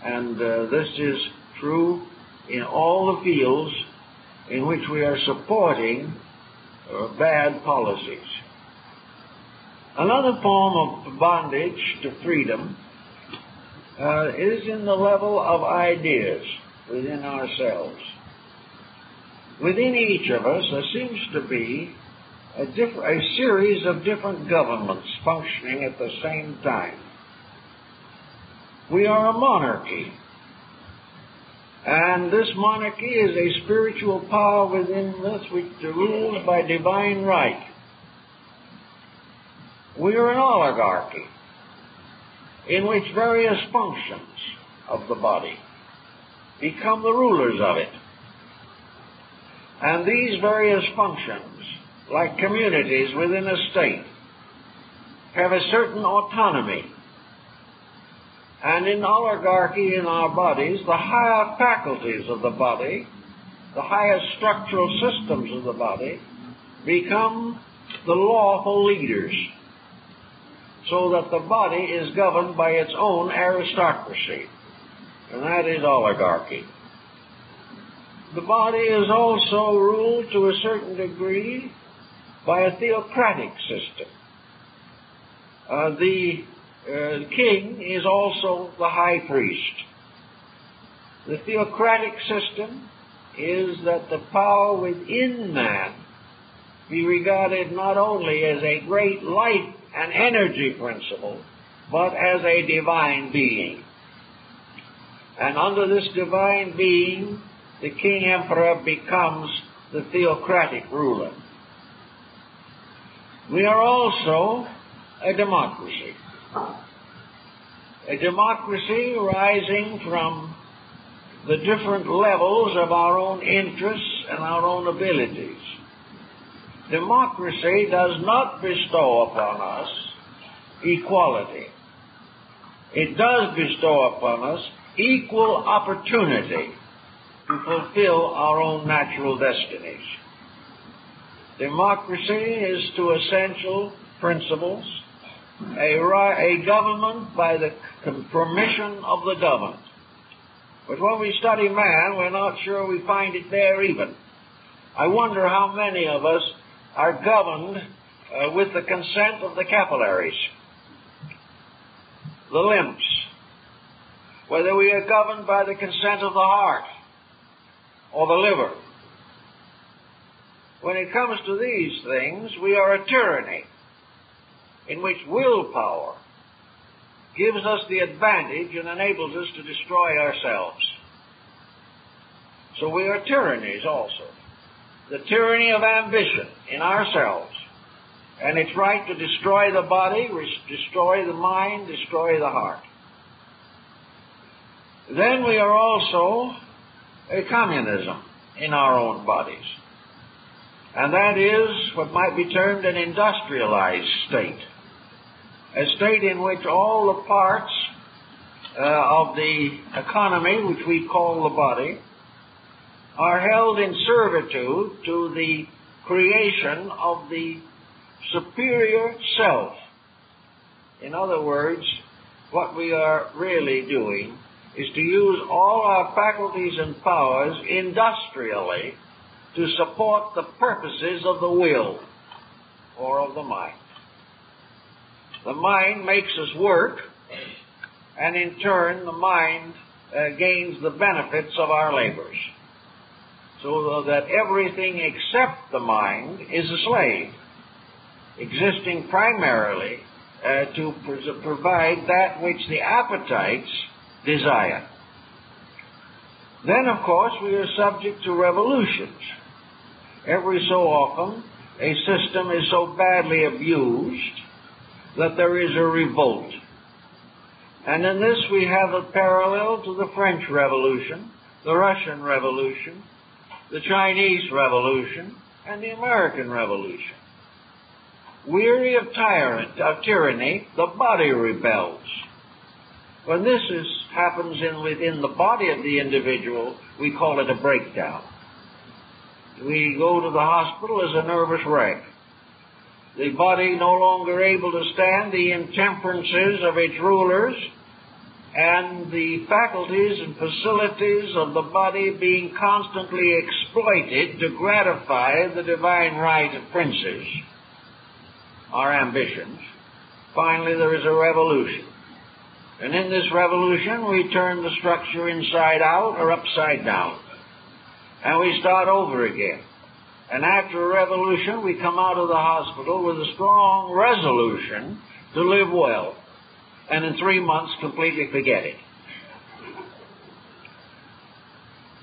And this is true in all the fields in which we are supporting bad policies. Another form of bondage to freedom is in the level of ideas within ourselves. Within each of us, there seems to be a series of different governments functioning at the same time. We are a monarchy, and this monarchy is a spiritual power within us which rules by divine right. We are an oligarchy, in which various functions of the body become the rulers of it. And these various functions, like communities within a state, have a certain autonomy. And in oligarchy in our bodies, the higher faculties of the body, the higher structural systems of the body, become the lawful leaders, so that the body is governed by its own aristocracy, and that is oligarchy. The body is also ruled to a certain degree by a theocratic system. The king is also the high priest. The theocratic system is that the power within man be regarded not only as a great life and energy principle, but as a divine being. And under this divine being, the king emperor becomes the theocratic ruler. We are also a democracy. A democracy rising from the different levels of our own interests and our own abilities. Democracy does not bestow upon us equality. It does bestow upon us equal opportunity to fulfill our own natural destinies. Democracy is to essential principles a government by the permission of the governed. But when we study man, we're not sure we find it there even. I wonder how many of us are governed with the consent of the capillaries, the limbs, whether we are governed by the consent of the heart or the liver. When it comes to these things, we are a tyranny in which willpower gives us the advantage and enables us to destroy ourselves. So we are tyrannies also. The tyranny of ambition in ourselves, and it's right to destroy the body, destroy the mind, destroy the heart. Then we are also a communism in our own bodies, and that is what might be termed an industrialized state, a state in which all the parts of the economy, which we call the body, are held in servitude to the creation of the superior self. In other words, what we are really doing is to use all our faculties and powers industrially to support the purposes of the will or of the mind. The mind makes us work, and in turn the mind gains the benefits of our labors, so that everything except the mind is a slave, existing primarily to provide that which the appetites desire. Then, of course, we are subject to revolutions. Every so often, a system is so badly abused that there is a revolt. And in this we have a parallel to the French Revolution, the Russian Revolution, the Chinese Revolution, and the American Revolution. Weary of tyranny, the body rebels. When this happens within the body of the individual, we call it a breakdown. We go to the hospital as a nervous wreck. The body no longer able to stand the intemperances of its rulers, and the faculties and facilities of the body being constantly exploited to gratify the divine right of princes, our ambitions. Finally, there is a revolution. And in this revolution, we turn the structure inside out or upside down. And we start over again. And after a revolution, we come out of the hospital with a strong resolution to live well. And in 3 months, completely forget it.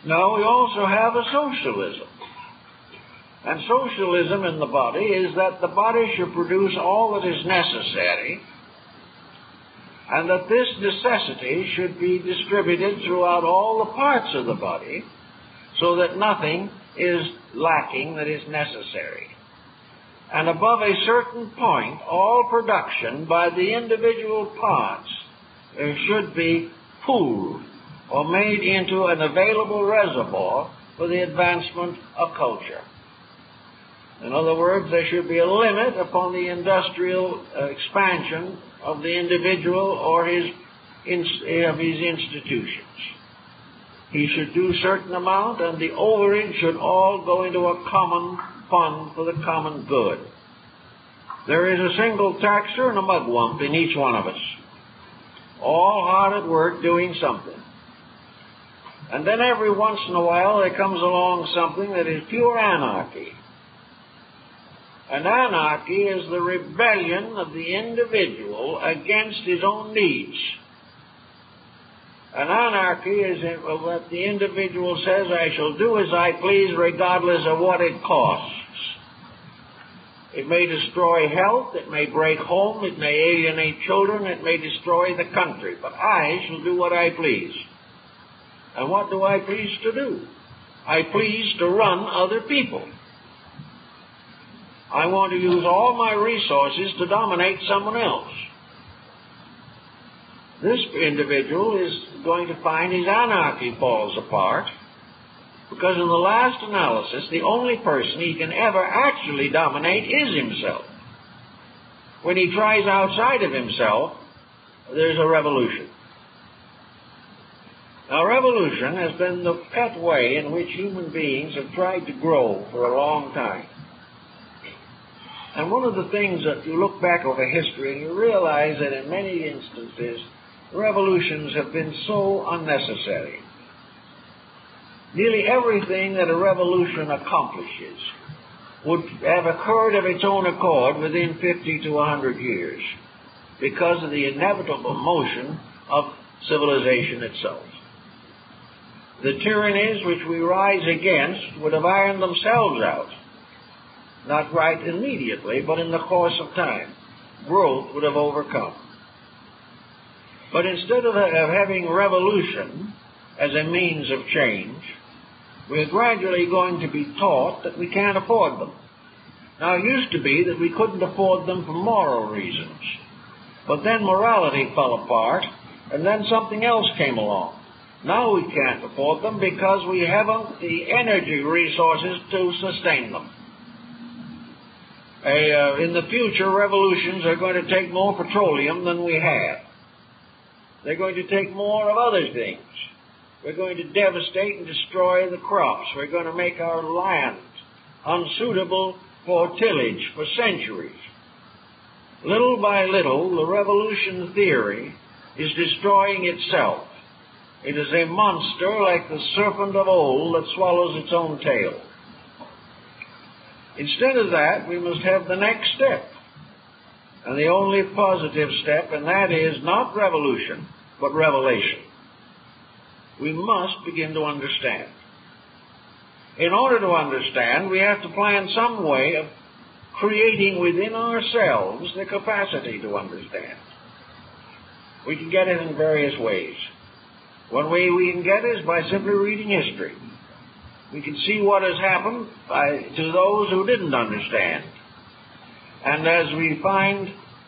Now, we also have a socialism. And socialism in the body is that the body should produce all that is necessary, and that this necessity should be distributed throughout all the parts of the body, so that nothing is lacking that is necessary. And above a certain point, all production by the individual parts should be pooled or made into an available reservoir for the advancement of culture. In other words, there should be a limit upon the industrial expansion of the individual or his institutions. He should do a certain amount, and the overage should all go into a common fund for the common good. There is a single taxer and a mugwump in each one of us, all hard at work doing something. And then every once in a while there comes along something that is pure anarchy. And anarchy is the rebellion of the individual against his own needs. And anarchy is that the individual says, I shall do as I please regardless of what it costs. It may destroy health, it may break home, it may alienate children, it may destroy the country, but I shall do what I please. And what do I please to do? I please to run other people. I want to use all my resources to dominate someone else. This individual is going to find his anarchy falls apart, because in the last analysis, the only person he can ever actually dominate is himself. When he tries outside of himself, there's a revolution. Now, revolution has been the pet way in which human beings have tried to grow for a long time. And one of the things that you look back over history and you realize that in many instances, revolutions have been so unnecessary. Nearly everything that a revolution accomplishes would have occurred of its own accord within 50 to 100 years because of the inevitable motion of civilization itself. The tyrannies which we rise against would have ironed themselves out. Not right immediately, but in the course of time. Growth would have overcome. But instead of having revolution as a means of change, we're gradually going to be taught that we can't afford them. Now, it used to be that we couldn't afford them for moral reasons. But then morality fell apart, and then something else came along. Now we can't afford them because we haven't the energy resources to sustain them. In the future, revolutions are going to take more petroleum than we have. They're going to take more of other things. We're going to devastate and destroy the crops. We're going to make our land unsuitable for tillage for centuries. Little by little, the revolution theory is destroying itself. It is a monster like the serpent of old that swallows its own tail. Instead of that, we must have the next step, and the only positive step, and that is not revolution, but revelation. We must begin to understand. In order to understand, we have to plan some way of creating within ourselves the capacity to understand. We can get it in various ways. One way we can get it is by simply reading history. We can see what has happened to those who didn't understand. And as we find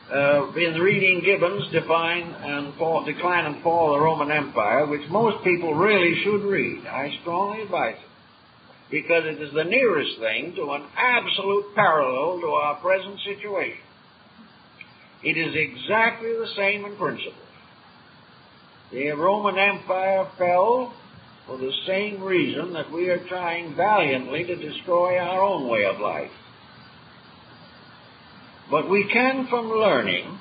in reading Gibbon's Decline and Fall of the Roman Empire, which most people really should read, I strongly advise it, because it is the nearest thing to an absolute parallel to our present situation. It is exactly the same in principle. The Roman Empire fell for the same reason that we are trying valiantly to destroy our own way of life. But we can, from learning,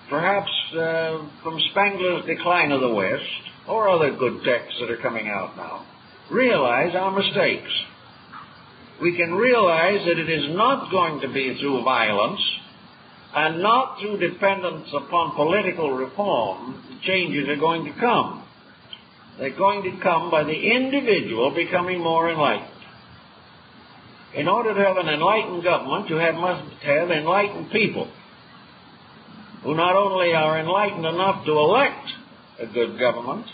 perhaps from Spangler's Decline of the West, or other good texts that are coming out now, realize our mistakes. We can realize that it is not going to be through violence and not through dependence upon political reform the changes are going to come. They're going to come by the individual becoming more enlightened. In order to have an enlightened government, you must have enlightened people who not only are enlightened enough to elect a good government,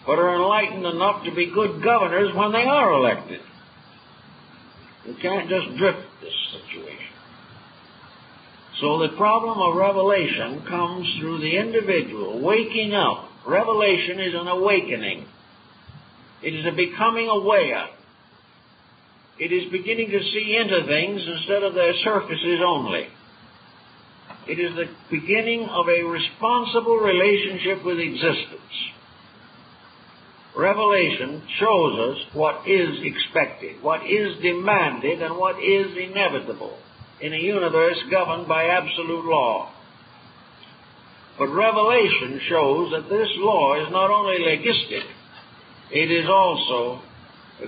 but are enlightened enough to be good governors when they are elected. You can't just drift this situation. So the problem of revelation comes through the individual waking up. Revelation is an awakening. It is a becoming aware. It is beginning to see into things instead of their surfaces only. It is the beginning of a responsible relationship with existence. Revelation shows us what is expected, what is demanded, and what is inevitable in a universe governed by absolute law. But Revelation shows that this law is not only legistic, it is also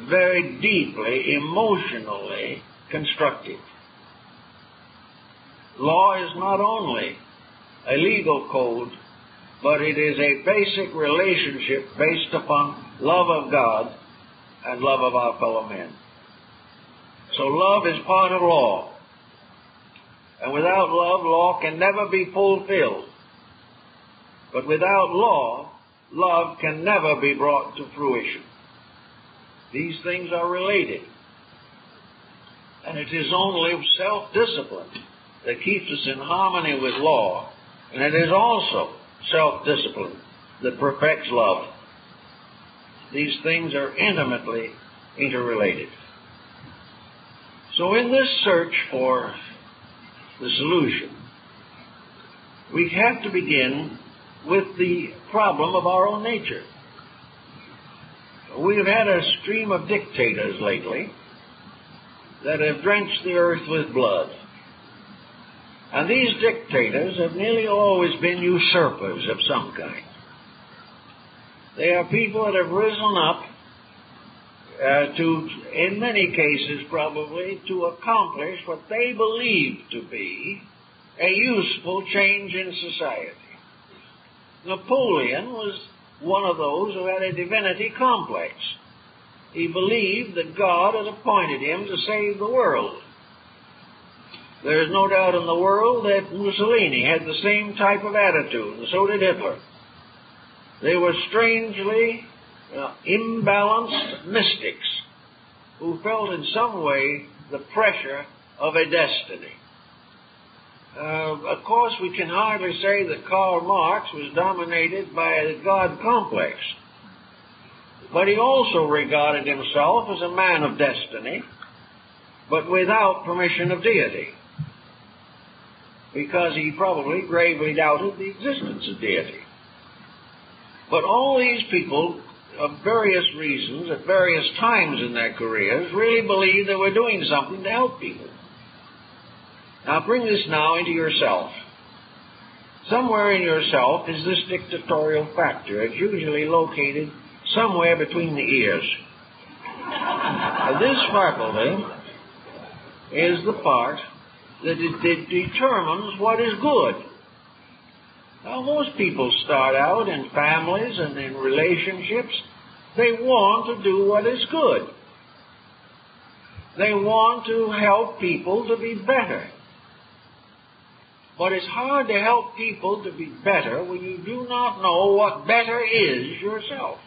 very deeply, emotionally constructive. Law is not only a legal code, but it is a basic relationship based upon love of God and love of our fellow men. So love is part of law. And without love, law can never be fulfilled. But without law, love can never be brought to fruition. These things are related. And it is only self-discipline that keeps us in harmony with law. And it is also self-discipline that perfects love. These things are intimately interrelated. So in this search for the solution, we have to begin with the problem of our own nature. We have had a stream of dictators lately that have drenched the earth with blood. And these dictators have nearly always been usurpers of some kind. They are people that have risen up to, in many cases probably, to accomplish what they believe to be a useful change in society. Napoleon was one of those who had a divinity complex. He believed that God had appointed him to save the world. There is no doubt in the world that Mussolini had the same type of attitude, and so did Hitler. They were strangely imbalanced mystics who felt in some way the pressure of a destiny. Of course, we can hardly say that Karl Marx was dominated by a God complex. But he also regarded himself as a man of destiny, but without permission of deity, because he probably gravely doubted the existence of deity. But all these people, of various reasons, at various times in their careers, really believed they were doing something to help people. Now bring this now into yourself. Somewhere in yourself is this dictatorial factor. It's usually located somewhere between the ears. This faculty is the part that determines what is good. Now, most people start out in families and in relationships. They want to do what is good. They want to help people to be better. But it's hard to help people to be better when you do not know what better is yourself.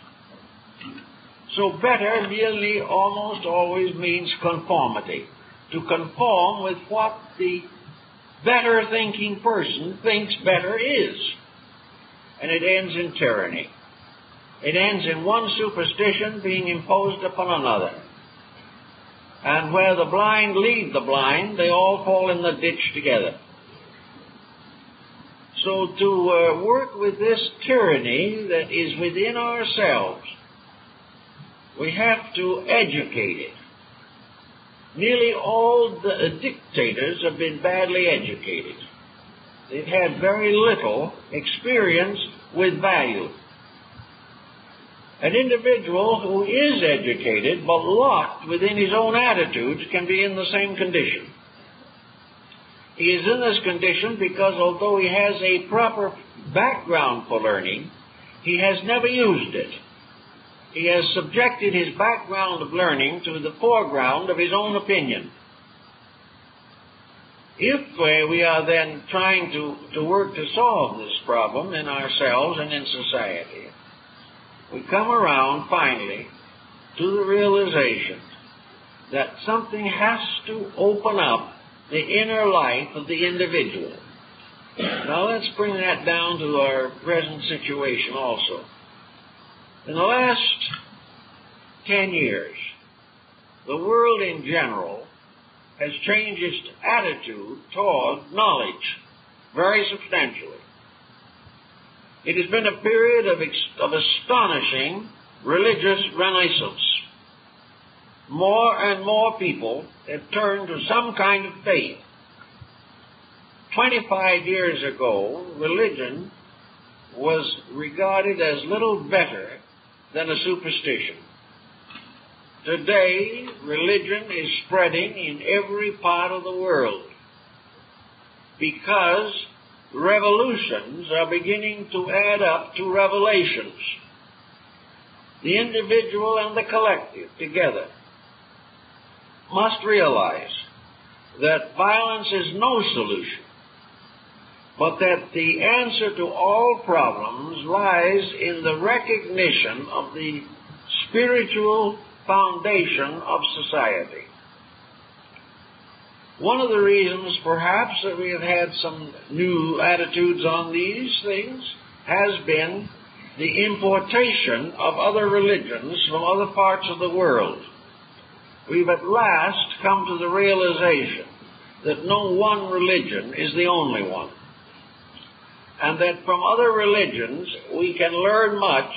So better really almost always means conformity. To conform with what the better thinking person thinks better is. And it ends in tyranny. It ends in one superstition being imposed upon another. And where the blind lead the blind, they all fall in the ditch together. So to work with this tyranny that is within ourselves, we have to educate it. Nearly all the dictators have been badly educated. it had very little experience with value. An individual who is educated but locked within his own attitudes can be in the same condition. He is in this condition because although he has a proper background for learning, he has never used it. He has subjected his background of learning to the foreground of his own opinion. If we are then trying to work to solve this problem in ourselves and in society, we come around finally to the realization that something has to open up the inner life of the individual. Now let's bring that down to our present situation also. In the last 10 years, the world in general has changed its attitude toward knowledge very substantially. It has been a period of astonishing religious renaissance. More and more people have turned to some kind of faith. 25 years ago, religion was regarded as little better than a superstition. Today, religion is spreading in every part of the world because revolutions are beginning to add up to revelations. The individual and the collective together must realize that violence is no solution, but that the answer to all problems lies in the recognition of the spiritual foundation of society. One of the reasons, perhaps, that we have had some new attitudes on these things has been the importation of other religions from other parts of the world. We've at last come to the realization that no one religion is the only one, and that from other religions we can learn much,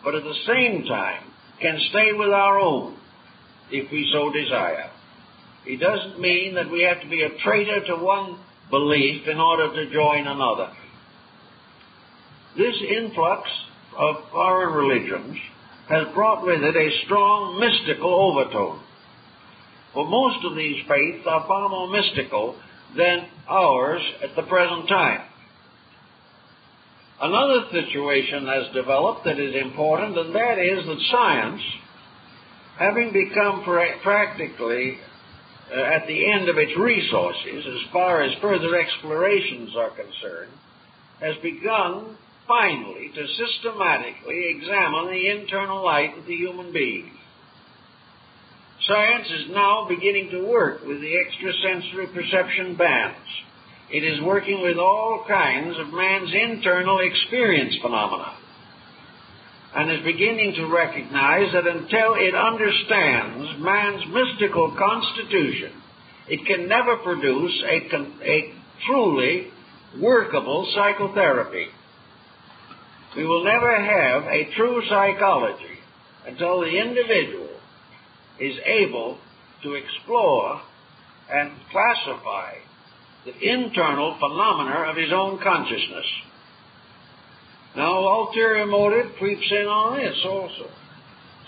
but at the same time can stay with our own if we so desire. It doesn't mean that we have to be a traitor to one belief in order to join another. This influx of foreign religions has brought with it a strong mystical overtone. For most of these faiths are far more mystical than ours at the present time. Another situation has developed that is important, and that is that science, having become practically at the end of its resources as far as further explorations are concerned, has begun finally to systematically examine the internal life of the human being. Science is now beginning to work with the extrasensory perception bands. It is working with all kinds of man's internal experience phenomena, and is beginning to recognize that until it understands man's mystical constitution, it can never produce a truly workable psychotherapy. We will never have a true psychology until the individual is able to explore and classify the internal phenomena of his own consciousness. Now, ulterior motive creeps in on this also.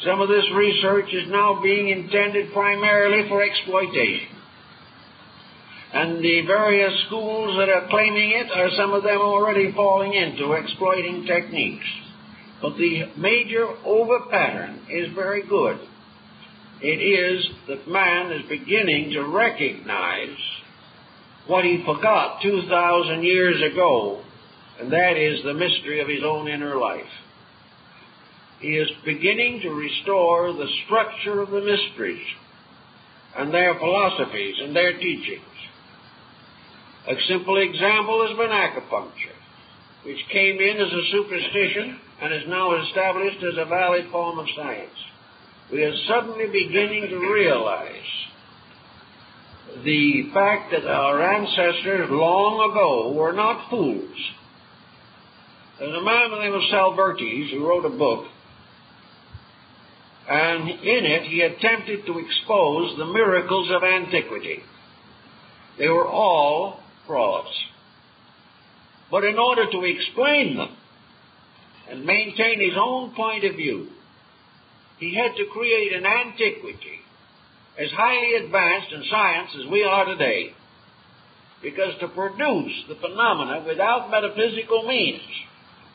Some of this research is now being intended primarily for exploitation. And the various schools that are claiming it are some of them already falling into exploiting techniques. But the major over-pattern is very good. It is that man is beginning to recognize what he forgot 2,000 years ago, and that is the mystery of his own inner life. He is beginning to restore the structure of the mysteries and their philosophies and their teachings. A simple example has been acupuncture, which came in as a superstition and is now established as a valid form of science. We are suddenly beginning to realize the fact that our ancestors long ago were not fools. There's a man by the name of Salvertes who wrote a book, and in it he attempted to expose the miracles of antiquity. They were all frauds. But in order to explain them and maintain his own point of view, he had to create an antiquity as highly advanced in science as we are today, because to produce the phenomena without metaphysical means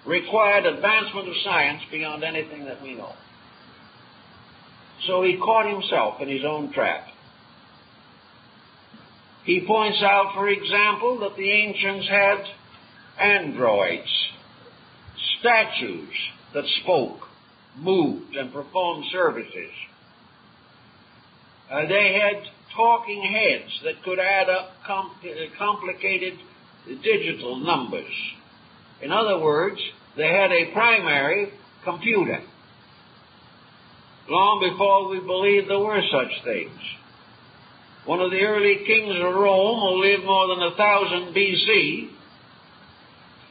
required advancement of science beyond anything that we know. So he caught himself in his own trap. He points out, for example, that the ancients had androids, statues that spoke, moved, and performed services. They had talking heads that could add up complicated digital numbers. In other words, they had a primary computer, long before we believed there were such things. One of the early kings of Rome, who lived more than 1000 B.C.,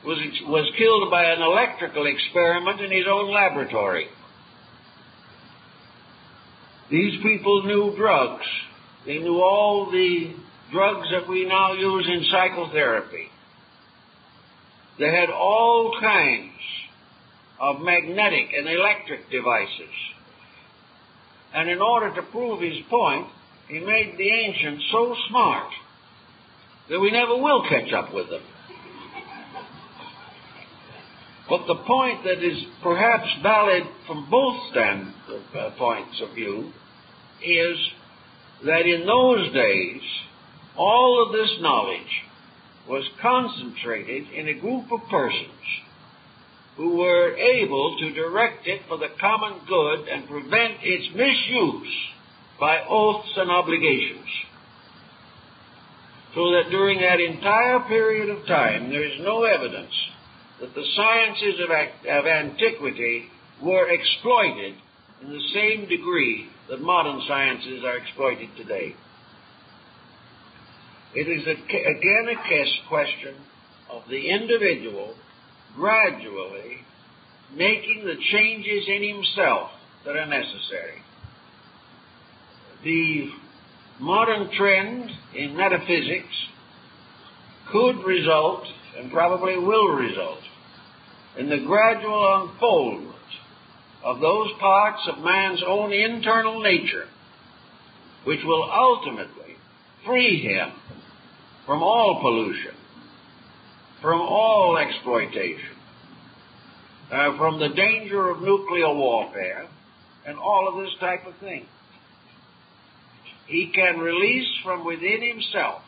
was killed by an electrical experiment in his own laboratory. These people knew drugs. They knew all the drugs that we now use in psychotherapy. They had all kinds of magnetic and electric devices. And in order to prove his point, he made the ancients so smart that we never will catch up with them. But the point that is perhaps valid from both points of view is that in those days, all of this knowledge was concentrated in a group of persons who were able to direct it for the common good and prevent its misuse by oaths and obligations. So that during that entire period of time, there is no evidence that the sciences of antiquity were exploited in the same degree that modern sciences are exploited today. It is again a question of the individual gradually making the changes in himself that are necessary. The modern trend in metaphysics could result, and probably will result, in the gradual unfoldment of those parts of man's own internal nature which will ultimately free him from all pollution, from all exploitation, from the danger of nuclear warfare, and all of this type of thing. He can release from within himself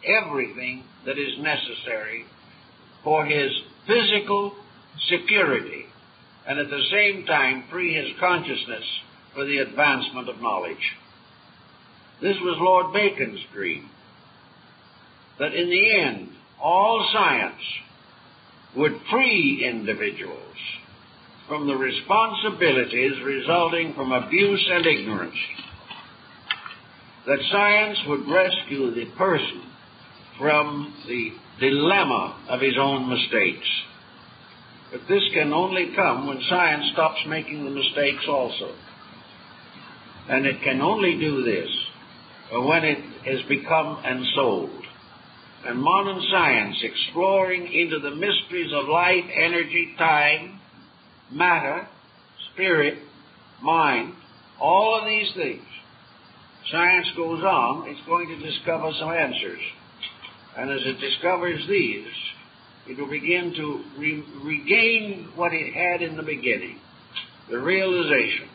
everything that is necessary for his physical security, and at the same time free his consciousness for the advancement of knowledge. This was Lord Bacon's dream, that in the end, all science would free individuals from the responsibilities resulting from abuse and ignorance, that science would rescue the person from the dilemma of his own mistakes. But this can only come when science stops making the mistakes also. And it can only do this when it has become ensouled. And modern science, exploring into the mysteries of light, energy, time, matter, spirit, mind, all of these things, science goes on, it's going to discover some answers. And as it discovers these, it will begin to regain what it had in the beginning, the realization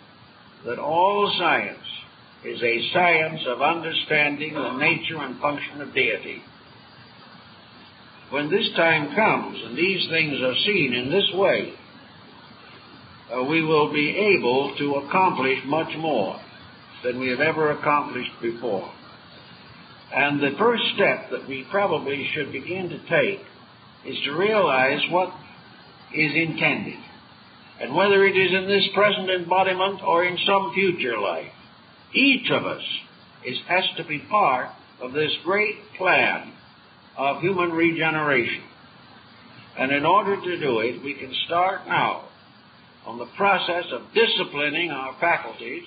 that all science is a science of understanding the nature and function of deity. When this time comes and these things are seen in this way, we will be able to accomplish much more than we have ever accomplished before. And the first step that we probably should begin to take is to realize what is intended, and whether it is in this present embodiment or in some future life. Each of us has to be part of this great plan of human regeneration. And in order to do it, we can start now on the process of disciplining our faculties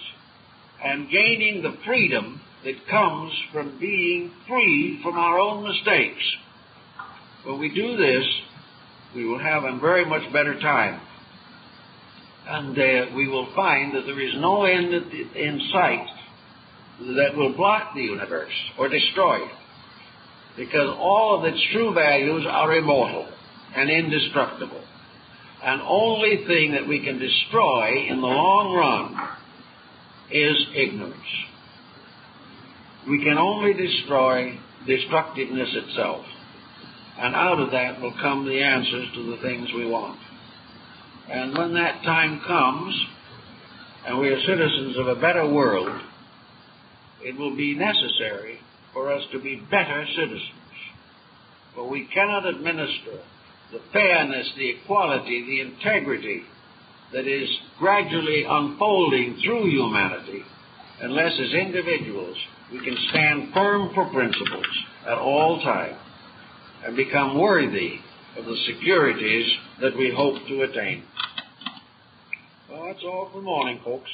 and gaining the freedom that comes from being free from our own mistakes. When we do this, we will have a very much better time. And we will find that there is no end in sight that will block the universe or destroy it, because all of its true values are immortal and indestructible. And only thing that we can destroy in the long run is ignorance. We can only destroy destructiveness itself. And out of that will come the answers to the things we want. And when that time comes, and we are citizens of a better world, it will be necessary for us to be better citizens. For we cannot administer the fairness, the equality, the integrity that is gradually unfolding through humanity unless as individuals we can stand firm for principles at all times and become worthy of the securities that we hope to attain. Well, that's all for the morning, folks.